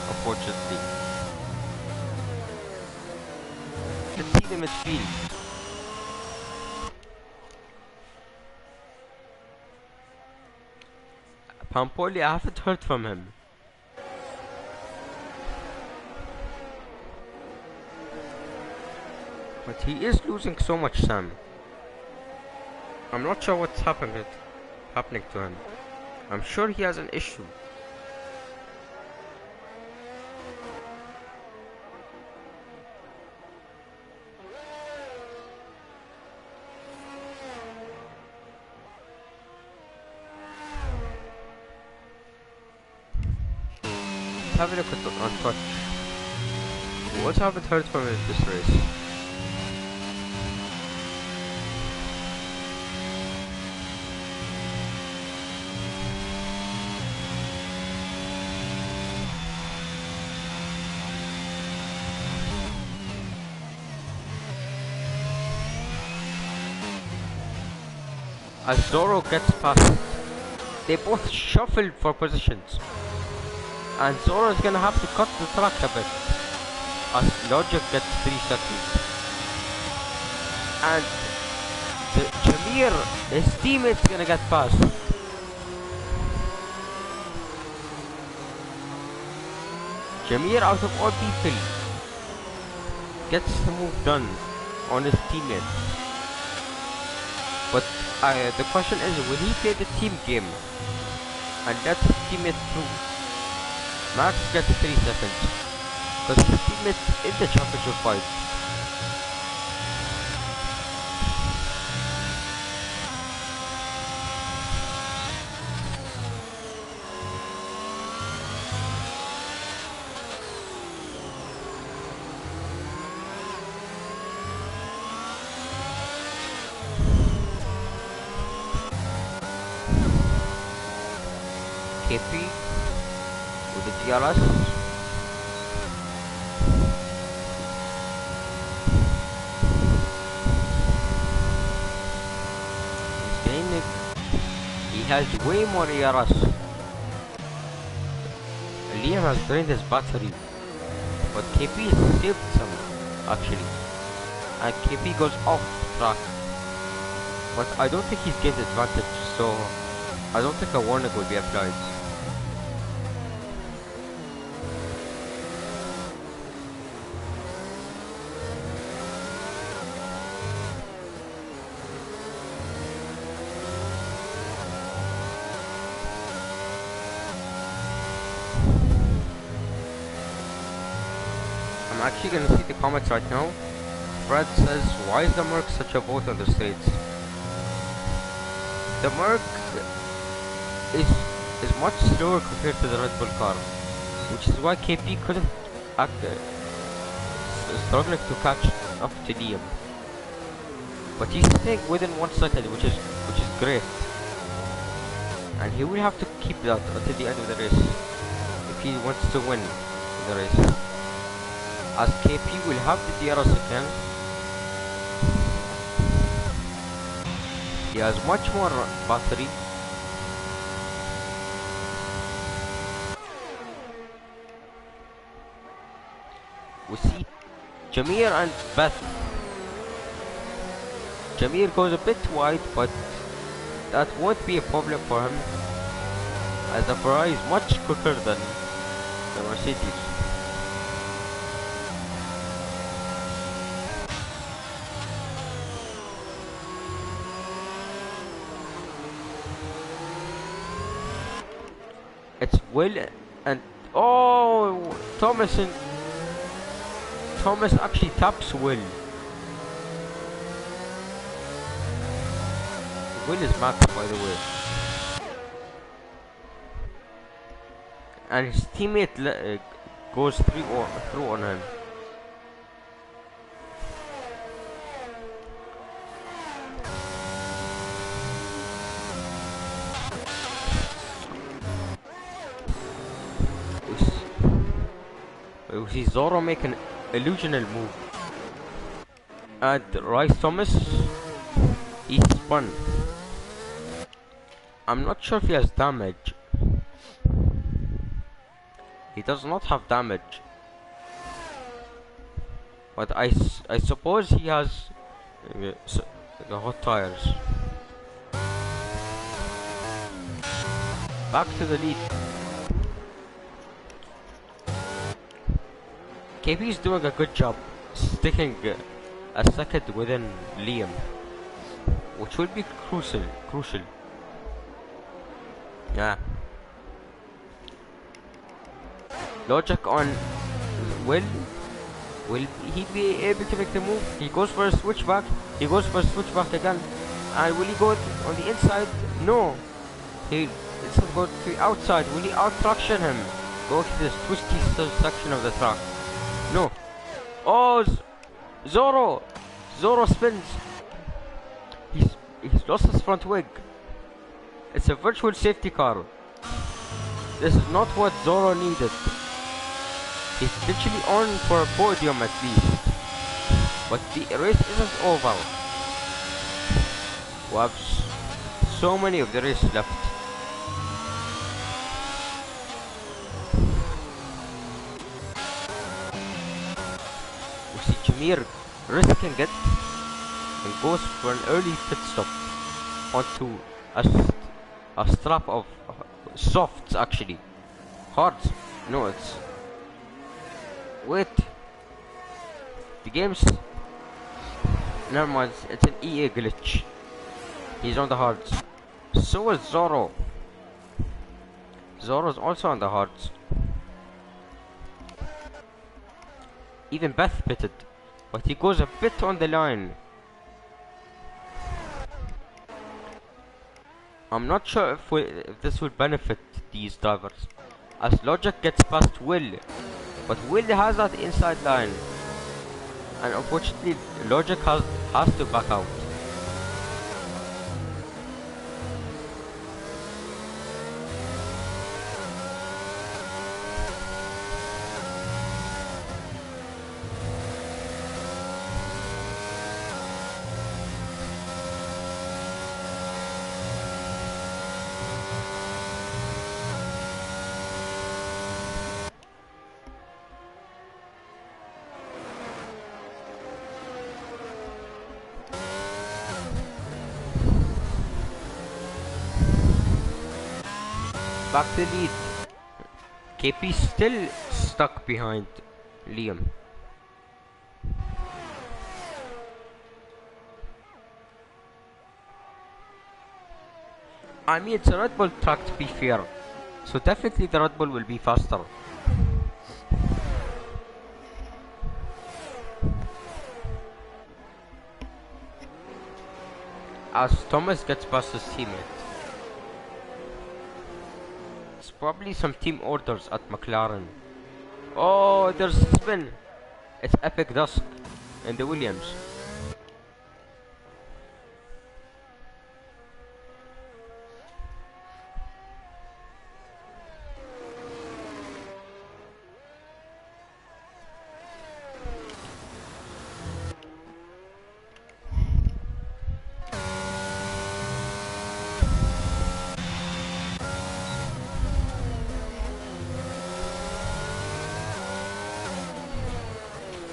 unfortunately. Let's see the midfield. Pampoli, I haven't heard from him. But he is losing so much Sam. I'm not sure what's happening to him. I'm sure he has an issue. Let's have a look at on touch. We also haven't heard from him in this race. As Zoro gets past, they both shuffle for positions, and Zoro is gonna have to cut the track a bit as Logic gets 3 seconds. And Jameer, his teammate's gonna get past. Jameer, out of all people, gets the move done on his teammate. But the question is, will he play the team game and let his teammate through? Max gets 3 seconds because his teammate's in the championship fight. KP with the DLRL. He has way more ERS. Liam has drained his battery, but KP saved some actually, and KP goes off track. But I don't think he's gained advantage, so I don't think a warning will be applied. I'm actually gonna see the comments right now. Fred says, why is the Merc such a boat on the streets? The Merc is much slower compared to the Red Bull car, which is why KP couldn't act struggling to catch up to Liam. But he's staying within 1 second, which is great. And he will have to keep that until the end of the race if he wants to win the race. As KP will have the DRS again. He has much more battery. We see Jameer and Beth. Jameer goes a bit wide, but that won't be a problem for him, as the Ferrari is much quicker than the Mercedes. It's Will and Thomas actually taps Will. Will is max, by the way, and his teammate goes through on him. We see Zoro make an illusional move, and Rice Thomas, he spun. I'm not sure if he has damage. He does not have damage, but I suppose he has the hot tires. Back to the lead. KP is doing a good job sticking a second within Liam, which will be crucial. Yeah. Logic on will he be able to make the move? He goes for a switchback. He goes for a switchback again. And will he go on the inside? No. He instead of going to the outside. Will he out traction him? Go to this twisty section of the track. No. Oh, Zoro! Zoro spins. He's lost his front wing. It's a virtual safety car. This is not what Zoro needed. He's literally on for a podium at least. But the race isn't over. We have so many of the race left. We see Jameer risking it and goes for an early pit stop onto a strap of softs actually. Hards. No, it's... Wait. The game's... Never mind, it's an EA glitch. He's on the hards. So is Zoro. Zoro's also on the hards. Even Beth pitted, but he goes a bit on the line. I'm not sure if this will benefit these drivers, as Logic gets past Will, but Will has that inside line, and unfortunately Logic has to back out. Back to the lead. KP still stuck behind Liam. I mean, it's a Red Bull track to be fair, so definitely the Red Bull will be faster. As Thomas gets past his teammate. Probably some team orders at McLaren. Oh, there's a spin. It's Epic Dusk in the Williams.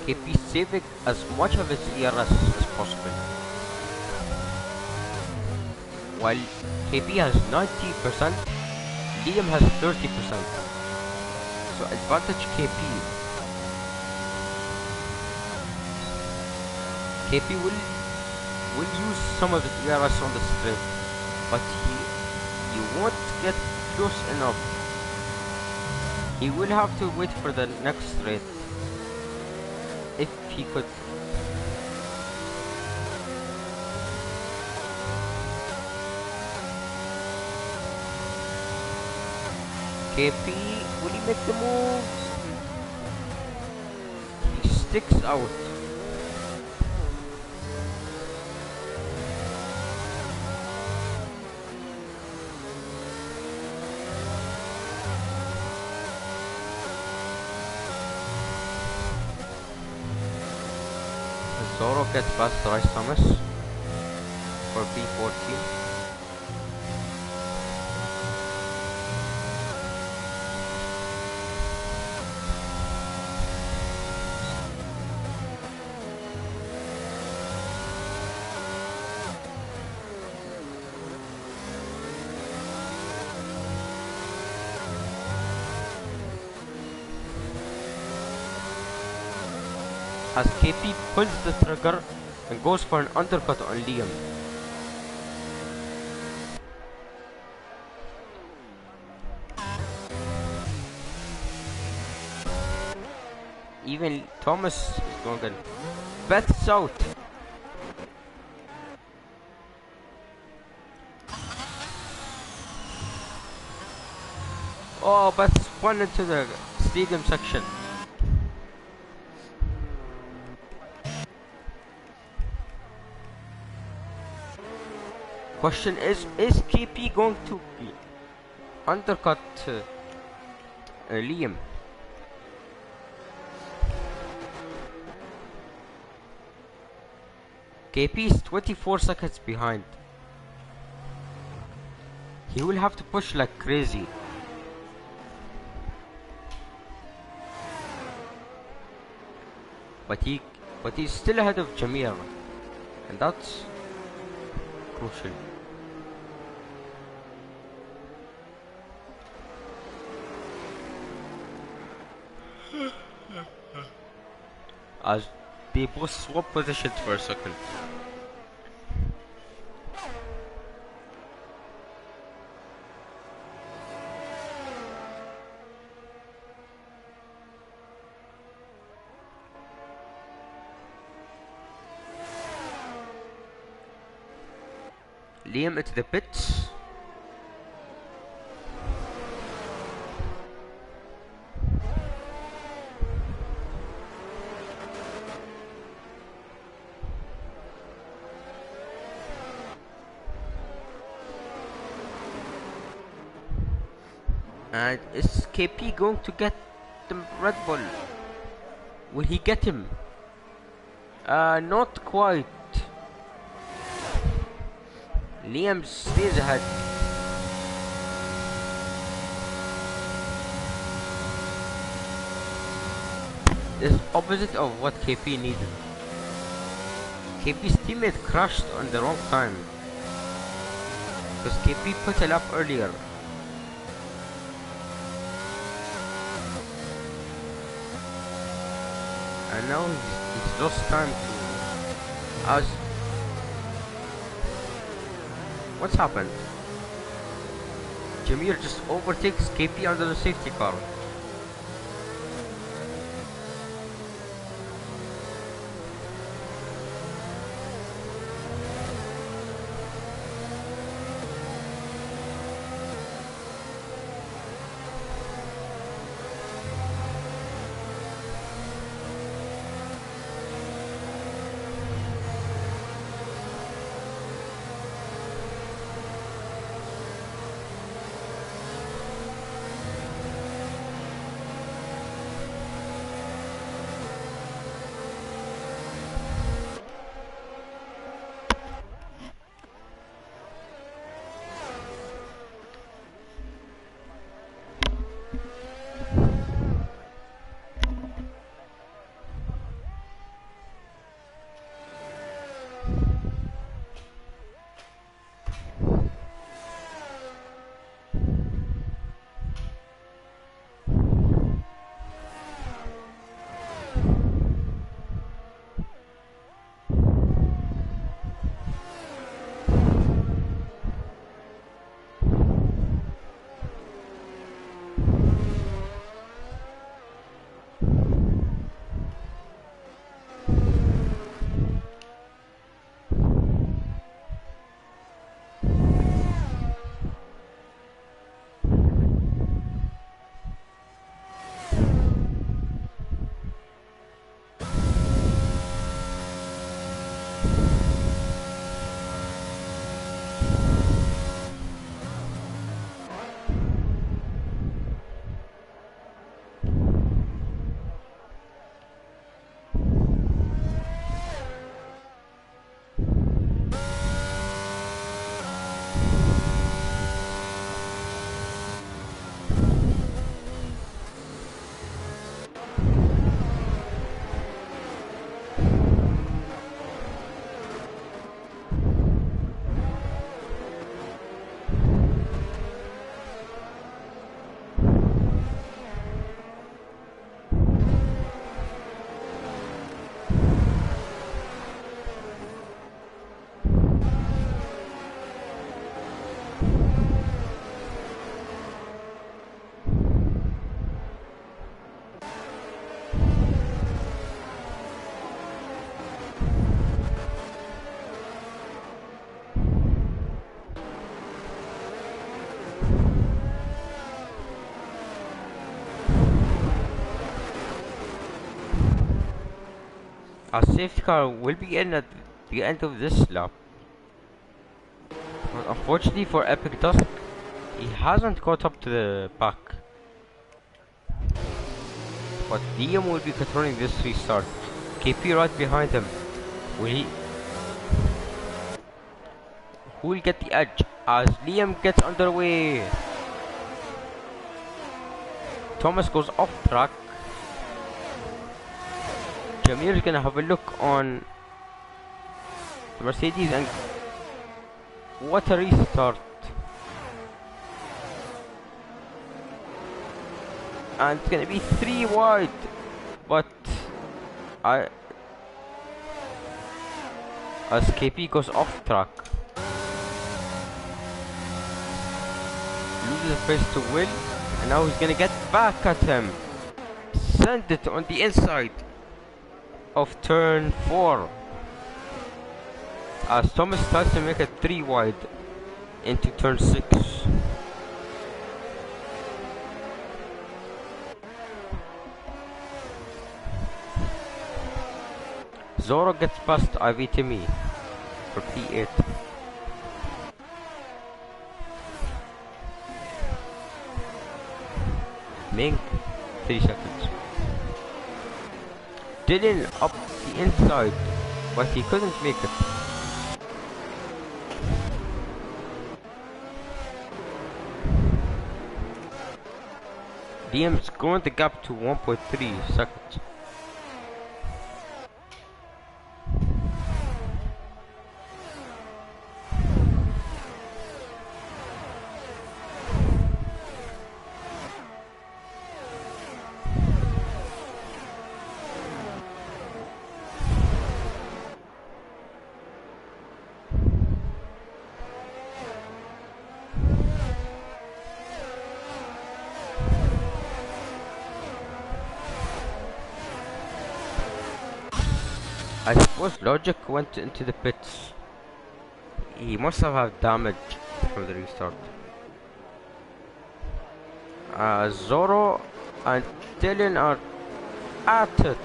KP saving as much of its ERS as possible. While KP has 90%, Liam has 30%. So advantage KP. KP will use some of its ERS on the straight, but he won't get close enough. He will have to wait for the next straight. If he could. KP, will he make the move? He sticks out. Zoro gets past Rice Thomas for P14. as KP pulls the trigger and goes for an undercut on Liam. Even Thomas is going in. Beth's out. Oh, Beth spun into the stadium section. Question is KP going to undercut Liam? KP is 24 seconds behind. He will have to push like crazy. But he's still ahead of Jameer, and that's crucial. As they both swap positions for a second. Liam into the pits. And is KP going to get the Red Bull? Will he get him? Not quite. Liam stays ahead. This is opposite of what KP needed. KP's teammate crashed on the wrong time. Because KP put a lap earlier. And now he's lost time to us. What's happened? Jameer just overtakes KP under the safety car. A safety car will be in at the end of this lap. But unfortunately for Epic Dusk, he hasn't caught up to the pack. But Liam will be controlling this restart. KP right behind him. Will he? Who will get the edge as Liam gets underway? Thomas goes off track. Jameer is gonna have a look on the Mercedes and what a restart. And it's gonna be 3 wide, but as KP goes off track, loses the pace to Will, and now he's gonna get back at him. Send it on the inside of turn 4 as Thomas starts to make it 3 wide into turn 6. Zoro gets past Ivy Timmy for P8. Ming, 3 seconds. Dylan up the inside, but he couldn't make it. Liam's growing the gap to 1.3 seconds. I suppose Logic went into the pits. He must have had damage from the restart. Zoro and Dylan are at it.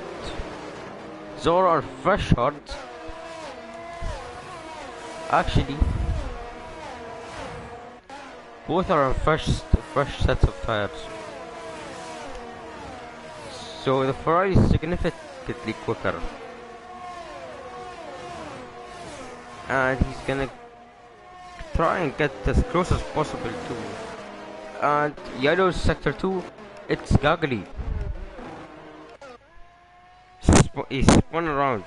Zoro on fresh hard. Actually, both are on fresh sets of tires. So the Ferrari is significantly quicker. And he's gonna try and get as close as possible to. And yellow sector 2, it's Gaggly. He spun around.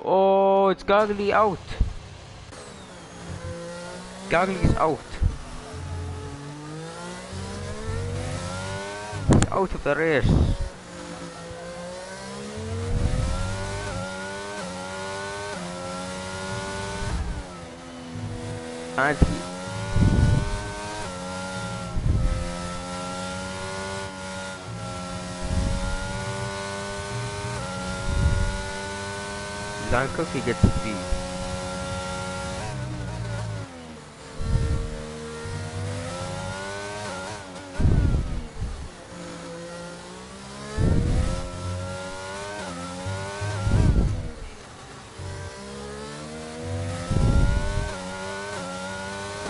Oh, it's Gaggly out. Gaggly's out. He's out of the race. And he Cookie gets speed.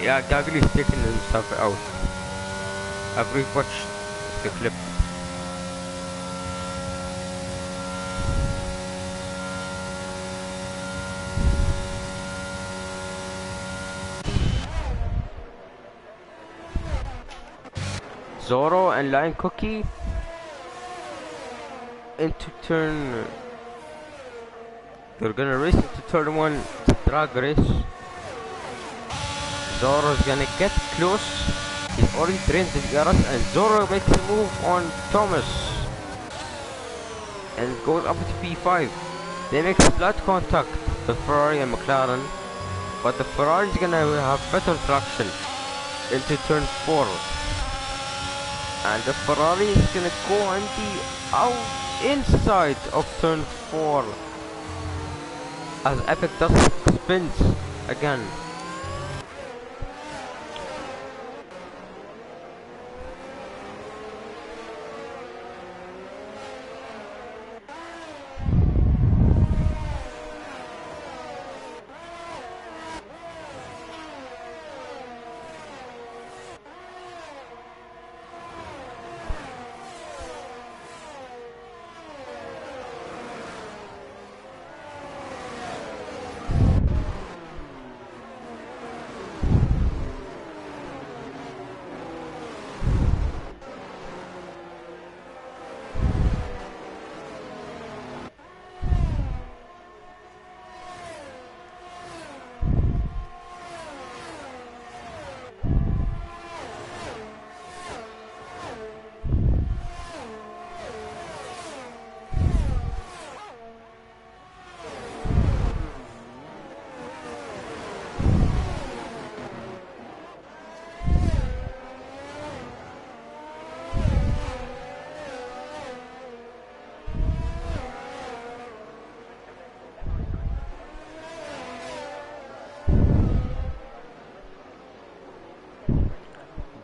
Yeah, Gaggly is taking himself out. I've rewatched the clip. Zoro and Lion Cookie into turn. They're gonna race into turn 1. It's a drag race. Zoro's gonna get close. He's already drained the garage, and Zoro makes a move on Thomas and goes up to P5. They make flat contact, the Ferrari and McLaren, but the Ferrari is gonna have better traction into turn 4. And the Ferrari is gonna go on the inside of turn 4 as Epic Dust spins again.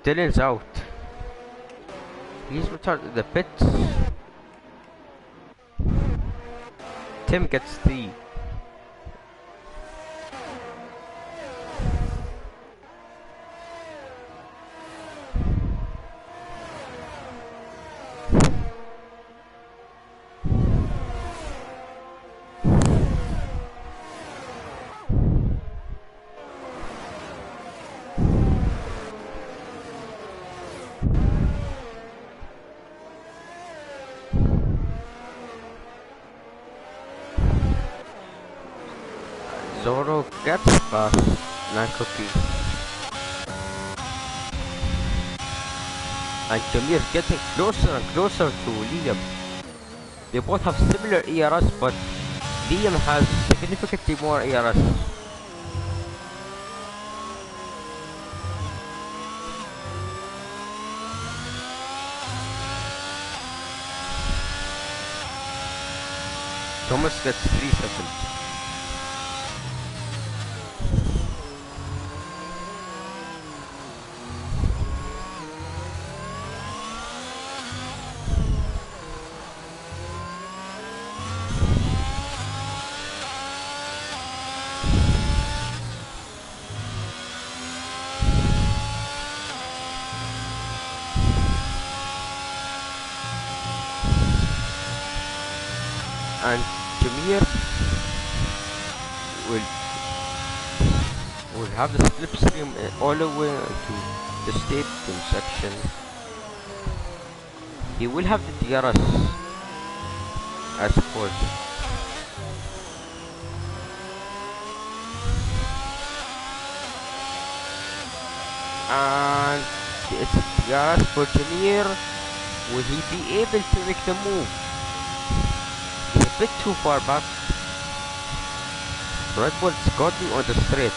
Dylan's out. He's returned to the pits. Tim gets the Zoro gets past Nankoki. And Jamir getting closer and closer to Liam. They both have similar ERS, but Liam has significantly more ERS. Thomas gets 3 seconds. And Jamir will have the slipstream all the way into the stadium section. He will have the DRS, I suppose. And it's DRS for Jamir. Will he be able to make the move? He's a bit too far back. Red Bull's got me on the straight.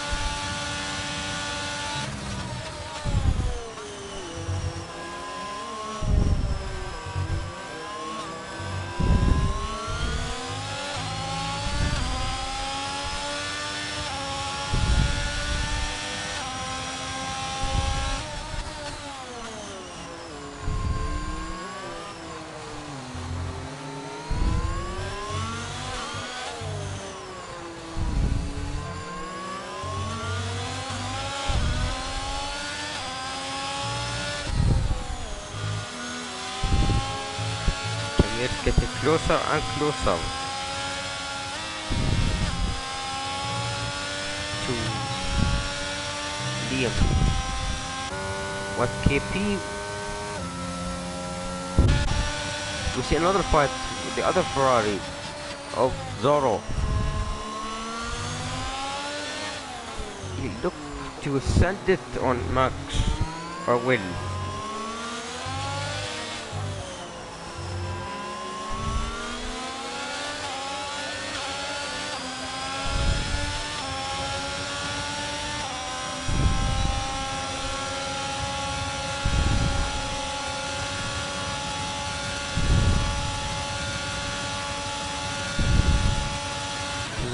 It's getting closer and closer to Liam. What KP? We see another fight with the other Ferrari of Zoro. He looked to send it on Max or Will.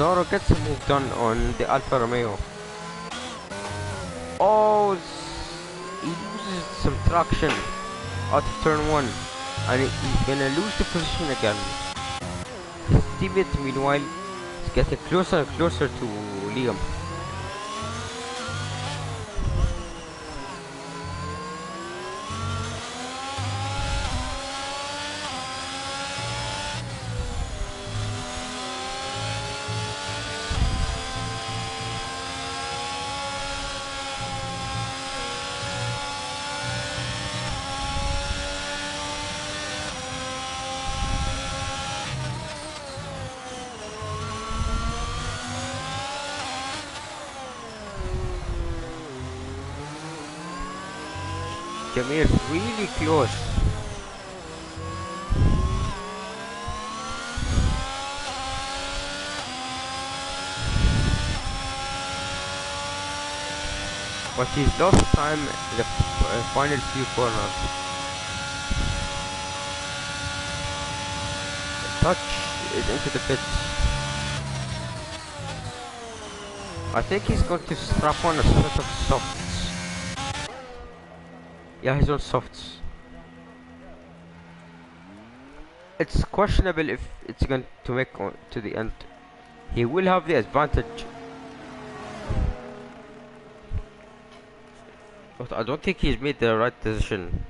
Zoro gets a move done on the Alfa Romeo. Oh, he loses some traction out of turn 1, and he's gonna lose the position again. His teammate, meanwhile, is getting closer and closer to Liam. Jameer's really close. But he's lost time in the final few corners. The touch is into the pit. I think he's going to strap on a set of softs. Yeah, he's on softs. It's questionable if it's going to make on to the end. He will have the advantage, but I don't think he's made the right decision.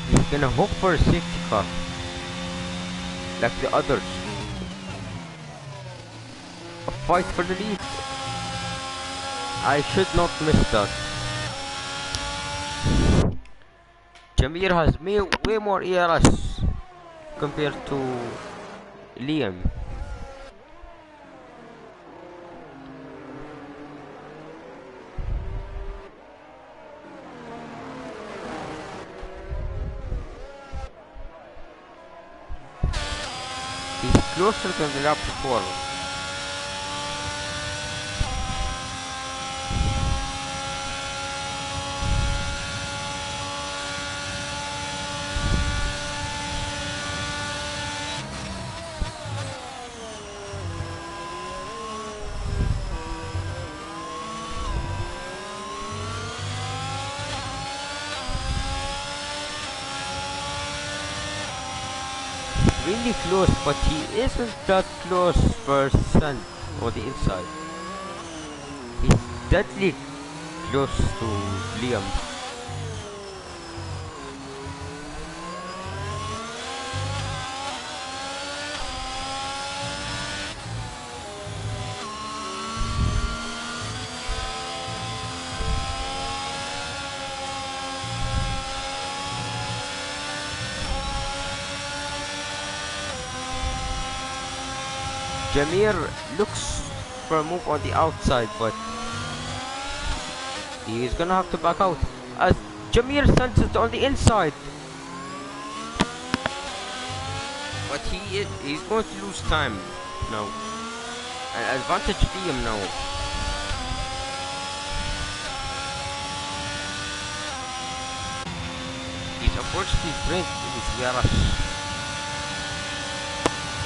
He's gonna hope for a safety car, like the others. A fight for the lead. I should not miss that. Jameer has way more ERS compared to Liam. He's closer than the lap before. Really close, but he isn't that close percent on the inside. He's deadly close to Liam. Jameer looks for a move on the outside, but he's gonna have to back out as Jameer sends it on the inside. But he's going to lose time now. An advantage Liam now. He's unfortunately drained his VRS.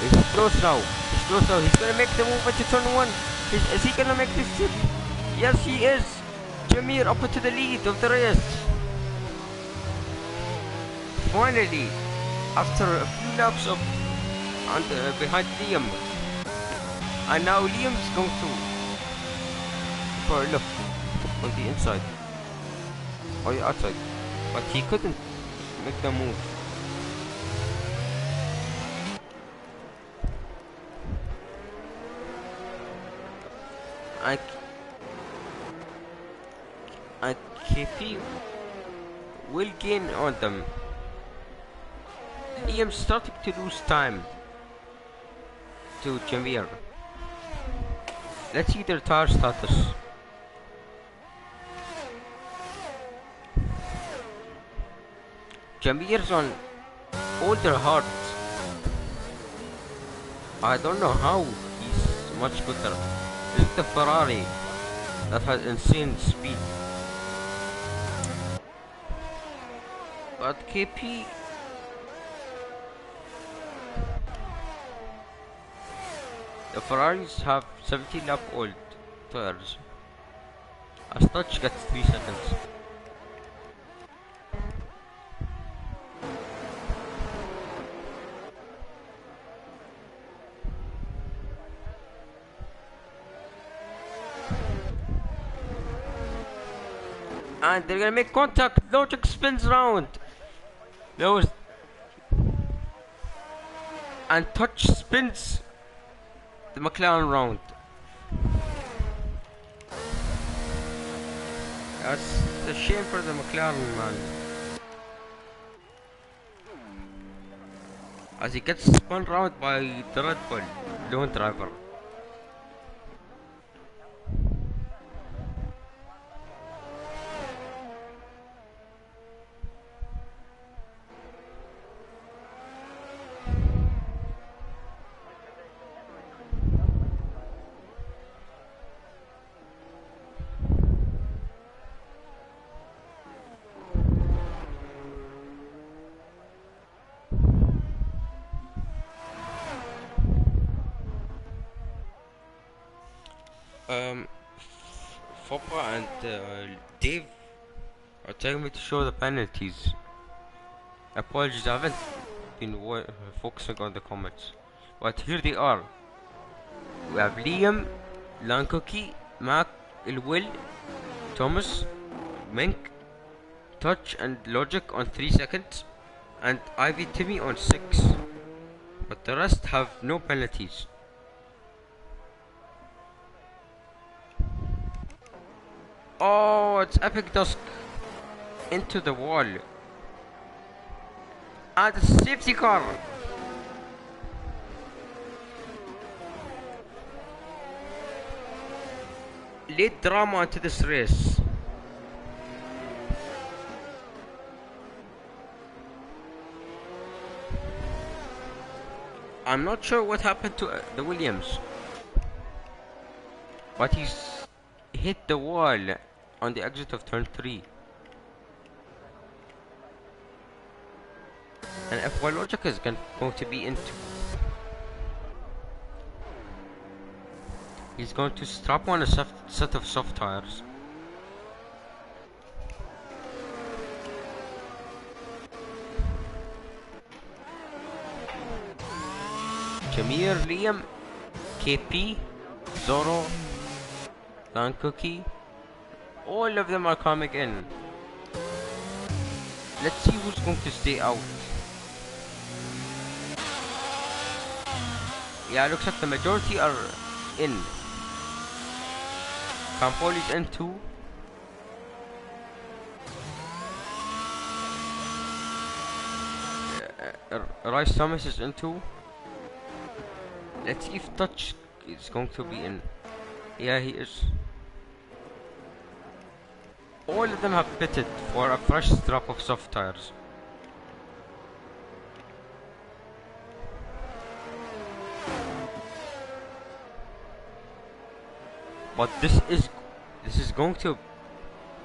He's close now. He's close now. He's gonna make the move into turn 1. Is he gonna make this shit? Yes, he is. Jameer up into the lead of the race. Finally, after a few laps of behind Liam, and now Liam's going to for a look on the inside or the outside, but he couldn't make the move. And KP will gain on them. Liam starting to lose time to Jameer. Let's see their tire status. Jameer's on older heart. I don't know how he's much better. This is the Ferrari that has insane speed. But KP, the Ferraris have 70 lap old tires. A touch gets 3 seconds. And they're gonna make contact. Logic spins round. There was and touch spins the McLaren round. That's a shame for the McLaren man. As he gets spun round by the Red Bull lone driver. Foppa and Dave are telling me to show the penalties. Apologies, I haven't been focusing on the comments. But here they are. We have Liam, Lankoki, Mac, Will, Thomas, Mink, Touch and Logic on 3 seconds, and Ivy Timmy on 6. But the rest have no penalties. Oh, it's Epic Dusk into the wall. And it's a safety car. Late drama into this race. I'm not sure what happened to the Williams, but he's hit the wall on the exit of turn 3. And F1 Logic is going to be into. He's going to strap on a set of soft tires. Jamir, Liam, KP, Zoro, Lankoki, all of them are coming in. Let's see who's going to stay out. Yeah, looks like the majority are in. Campoli's in too. Rice Thomas is in too. Let's see if Touch is going to be in. Yeah, he is. All of them have pitted for a fresh strap of soft tires. But this is going to.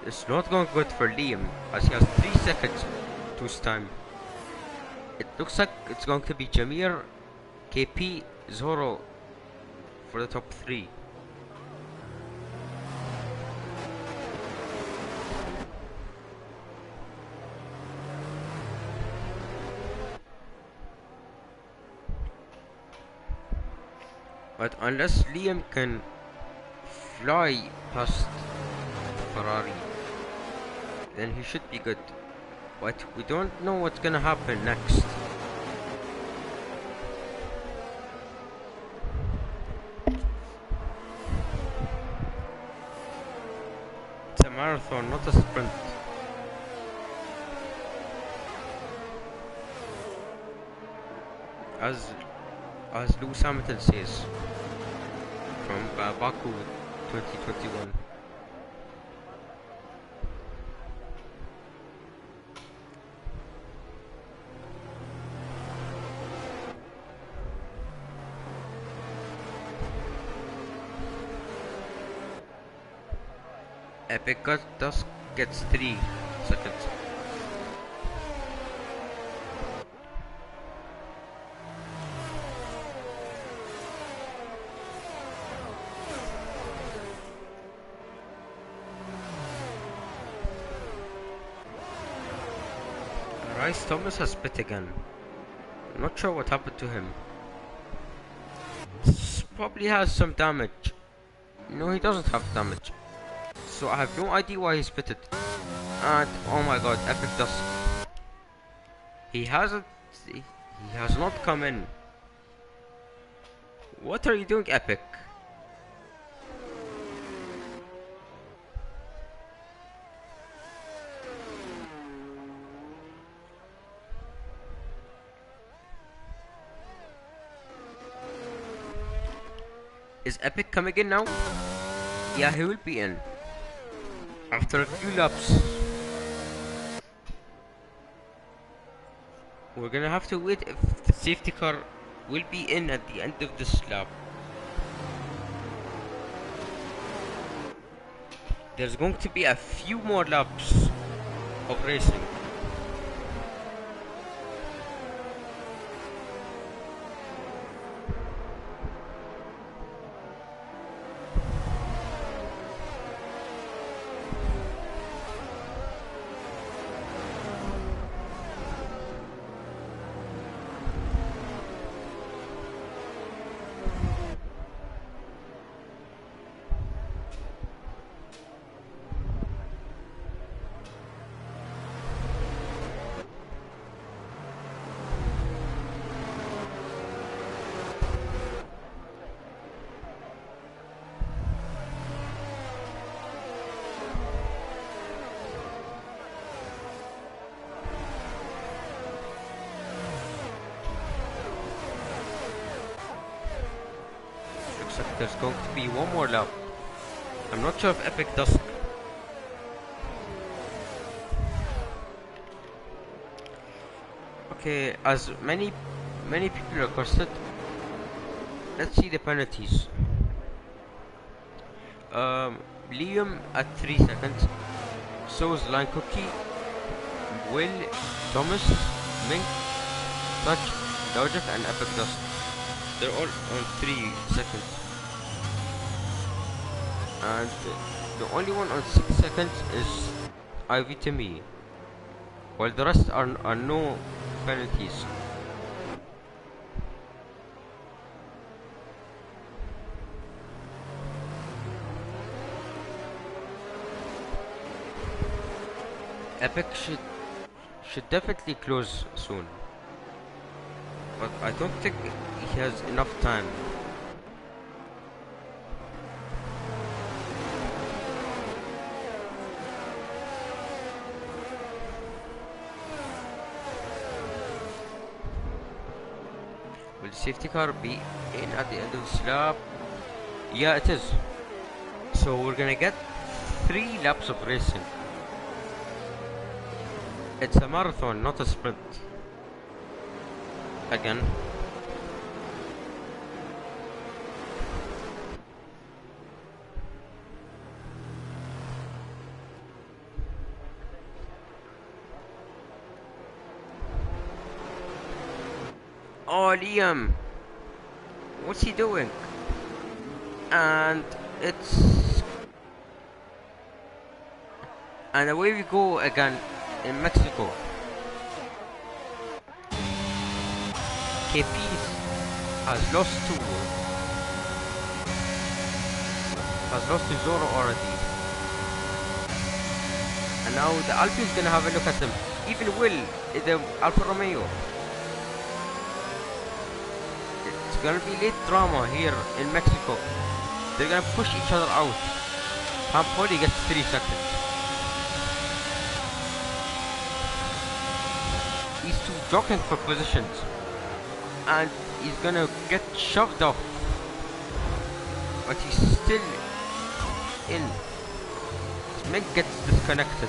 It's not going good for Liam, as he has 3 seconds to his time. It looks like it's going to be Jamir, KP, Zoro for the top 3. But unless Liam can fly past Ferrari, then he should be good. But we don't know what's gonna happen next. It's a marathon, not a sprint. As Lewis Hamilton says from Baku 2021. Epic Dusk gets 3 seconds. Rice Thomas has spit again. Not sure what happened to him. Probably has some damage. No, he doesn't have damage. So I have no idea why he spit it. And oh my god, Epic Dusk. He hasn't. He has not come in. What are you doing, Epic? Is Epic coming in now? Yeah, he will be in. After a few laps. We're gonna have to wait if the safety car will be in at the end of this lap. There's going to be a few more laps of racing. Looks like there's going to be one more lap. I'm not sure if Epic does. Okay, as many people requested, let's see the penalties. Liam at 3 seconds. So is Line Cookie, Will, Thomas, Mink, Touch, Dojak and Epic Dust. They're all on 3 seconds. And the only one on 6 seconds is Ivy to me. While the rest are no penalties. Epic should definitely close soon. But I don't think he has enough time. Will the safety car be in at the end of this lap? Yeah, it is. So we're gonna get 3 laps of racing. It's a marathon, not a sprint. Again. Oh, Liam! What's he doing? And it's... And away we go again in Mexico. KP has lost to Zoro already. And now the Alpha is gonna have a look at him. Even Will, the Alfa Romeo. It's gonna be late drama here in Mexico. They're gonna push each other out. Pampoli gets 3 seconds. These two jockeying for positions. And he's gonna get shoved off. But he's still in. Mick gets disconnected.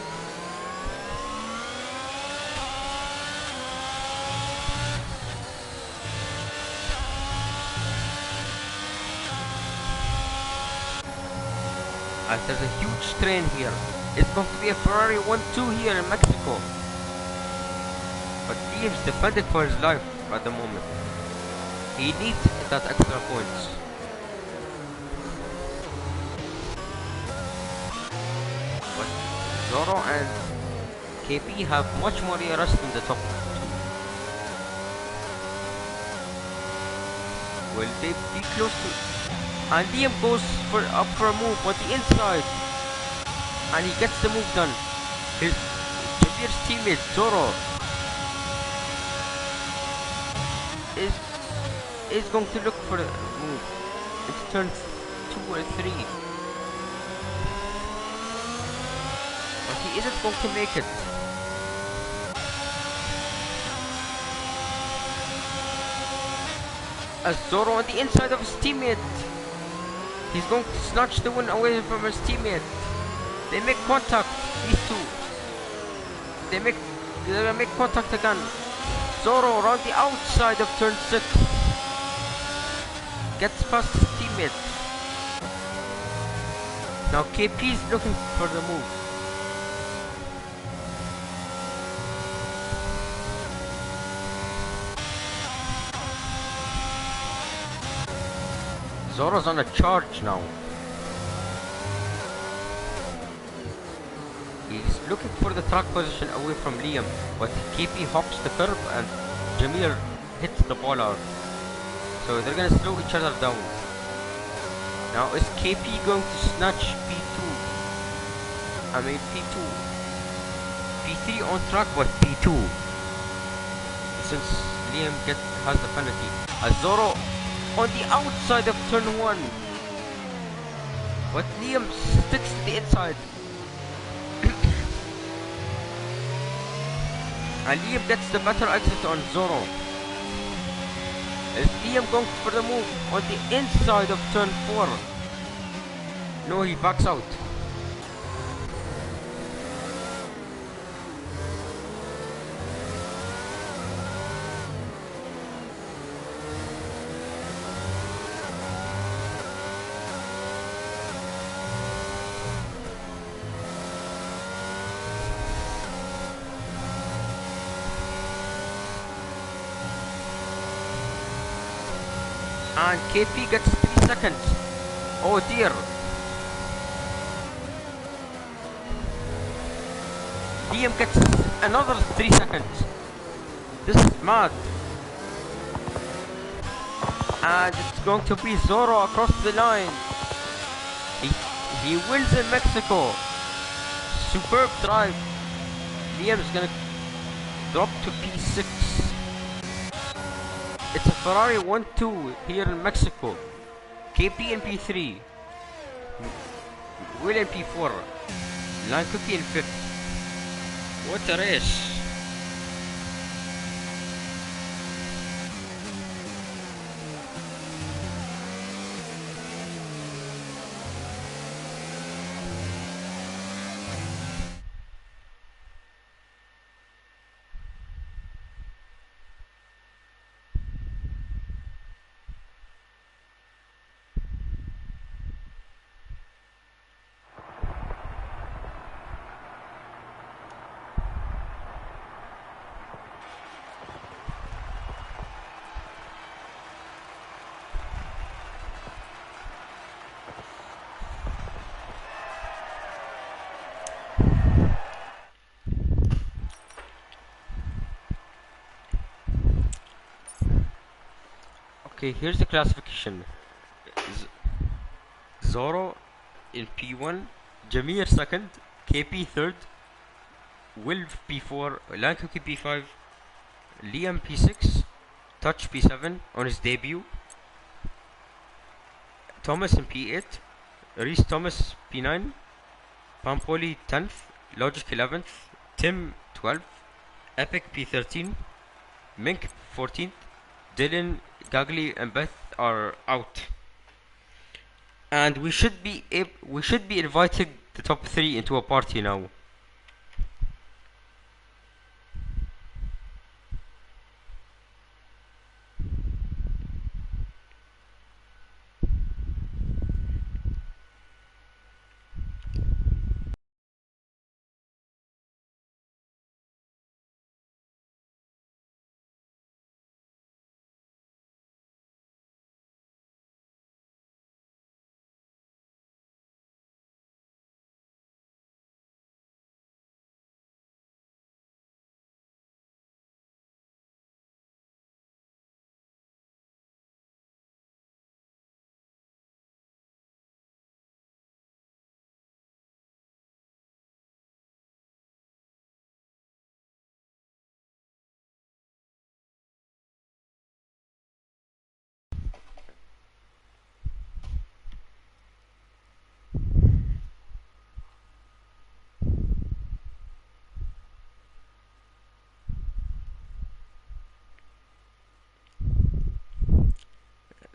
And there's a huge train here. It's going to be a Ferrari 1-2 here in Mexico. But Liam's defending for his life at the moment. He needs that extra points. But Zoro and KP have much more ERS than the top two. Will they be close to? And Liam goes for up for a move on the inside, and he gets the move done. His Javir's teammate Zoro is going to look for a move. It's turn 2 or 3, but he isn't going to make it. As Zoro on the inside of his teammate, he's going to snatch the win away from his teammate. They make contact, these two. They're gonna make contact again. Zoro around the outside of turn 6 gets past his teammate. Now KP is looking for the move. Zoro's on a charge now. He's looking for the track position away from Liam, but KP hops the curb and Jameer hits the ball out. So they're gonna slow each other down. Now is KP going to snatch P2? I mean P2. P3 on track, but P2. Since Liam has the penalty. Zoro on the outside of turn 1. But Liam sticks to the inside. And Liam gets the better exit on Zoro. Is Liam going for the move on the inside of turn 4? No, he backs out. And KP gets 3 seconds. Oh dear. Liam gets another 3 seconds. This is mad. And it's going to be Zoro across the line. He wins in Mexico. Superb drive. Liam's gonna drop to P6. It's a Ferrari 1-2 here in Mexico. KP in P3. Will in P4. Line Cookie in 5th. What a race. Okay, here's the classification. Zoro in P1, Jameer 2nd, KP 3rd, Will P4, Lankuki P5, Liam P6, Touch P7 on his debut, Thomas in P8, Reese Thomas P9, Pampoli 10th, Logic 11th, Tim 12th, Epic P13, Mink 14th, Dylan, Gagli and Beth are out. And we should be inviting the top 3 into a party now.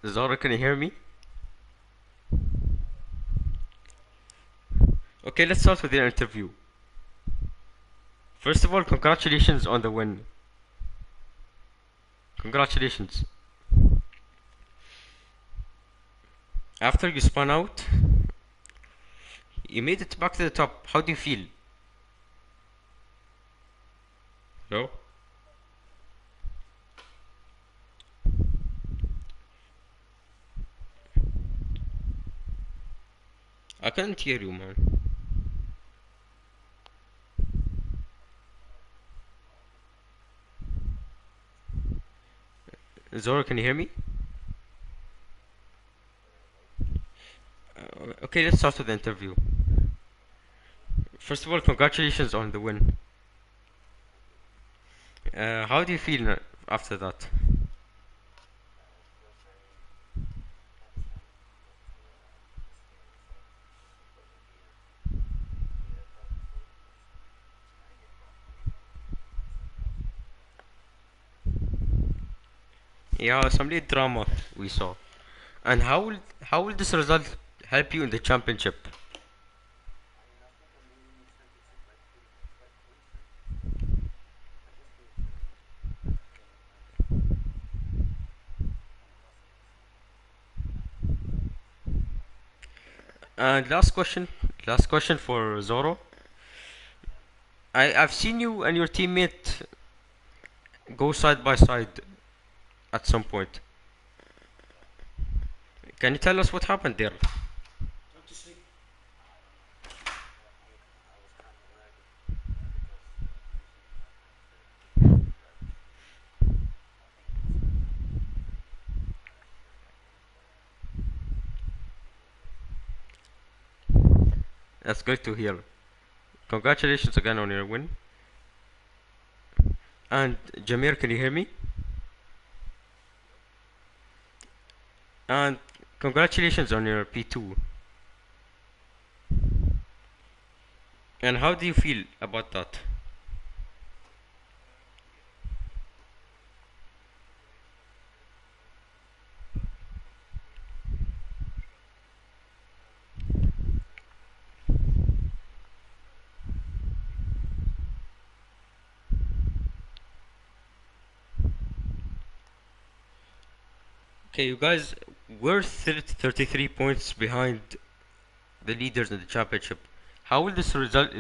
Zara, can you hear me? Okay, let's start with your interview. First of all, congratulations on the win. Congratulations. After you spun out, you made it back to the top. How do you feel? No? I couldn't hear you, man. Zora, can you hear me? Okay, let's start with the interview. First of all, congratulations on the win. How do you feel after that? Yeah, some late drama we saw. And how will this result help you in the championship? And last question for Zoro. I've seen you and your teammate go side by side at some point. Can you tell us what happened there? That's good to hear. Congratulations again on your win. And Jamir, can you hear me? And congratulations on your P2. And how do you feel about that? Okay, you guys, we're 33 points behind the leaders in the championship. How will this result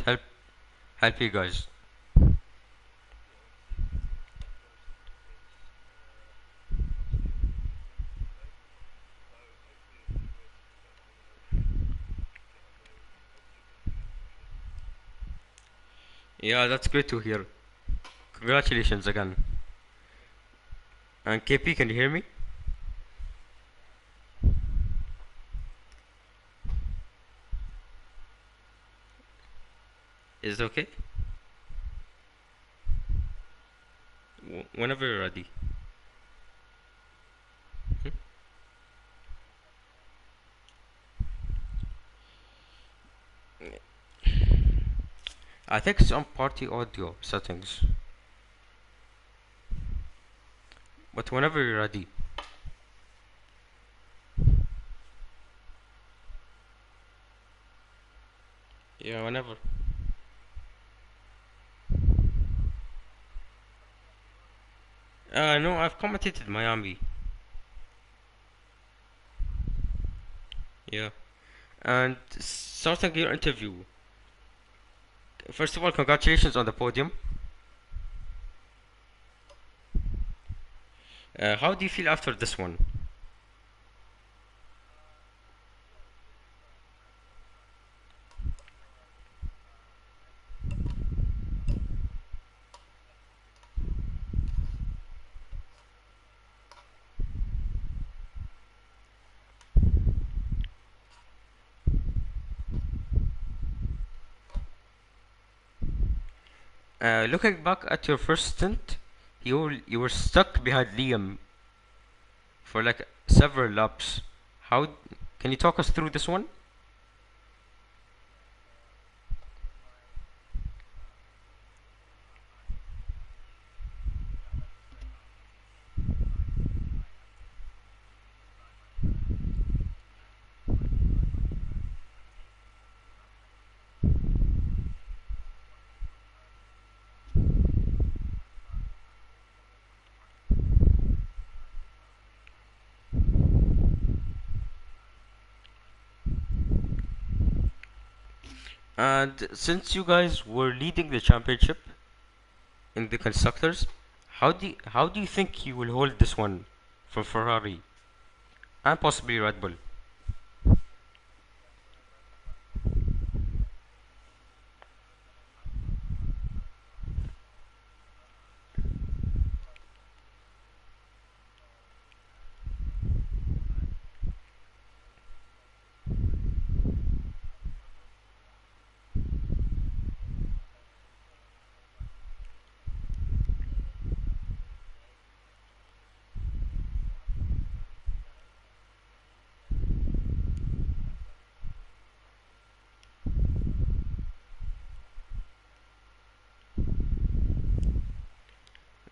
help you guys? Yeah, that's great to hear. Congratulations again. And KP, can you hear me? Is it okay? Whenever you're ready. Mhm. I think it's on party audio settings, but whenever you're ready. Yeah, whenever. No, I've commented Miami. Yeah. And starting your interview. First of all, congratulations on the podium. How do you feel after this one? Looking back at your first stint, you were stuck behind Liam for like several laps. How can you talk us through this one? And since you guys were leading the championship in the constructors, how do you think you will hold this one for Ferrari and possibly Red Bull?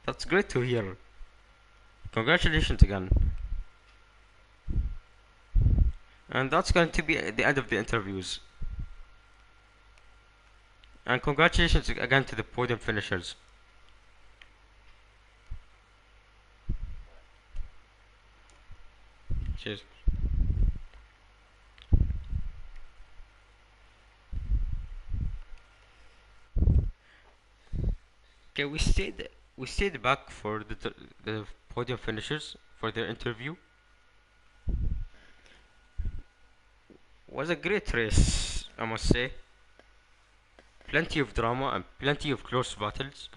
That's great to hear. Congratulations again. And that's going to be the end of the interviews. And congratulations again to the podium finishers. Cheers. Okay, we stayed back for the podium finishers for their interview. Was a great race, I must say. Plenty of drama and plenty of close battles.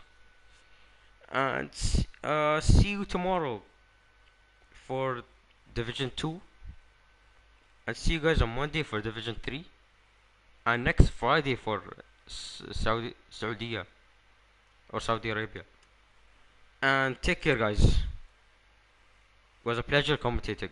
And see you tomorrow for Division 2. And see you guys on Monday for Division 3. And next Friday for Saudi or Saudi Arabia. And take care, guys. It was a pleasure commentating.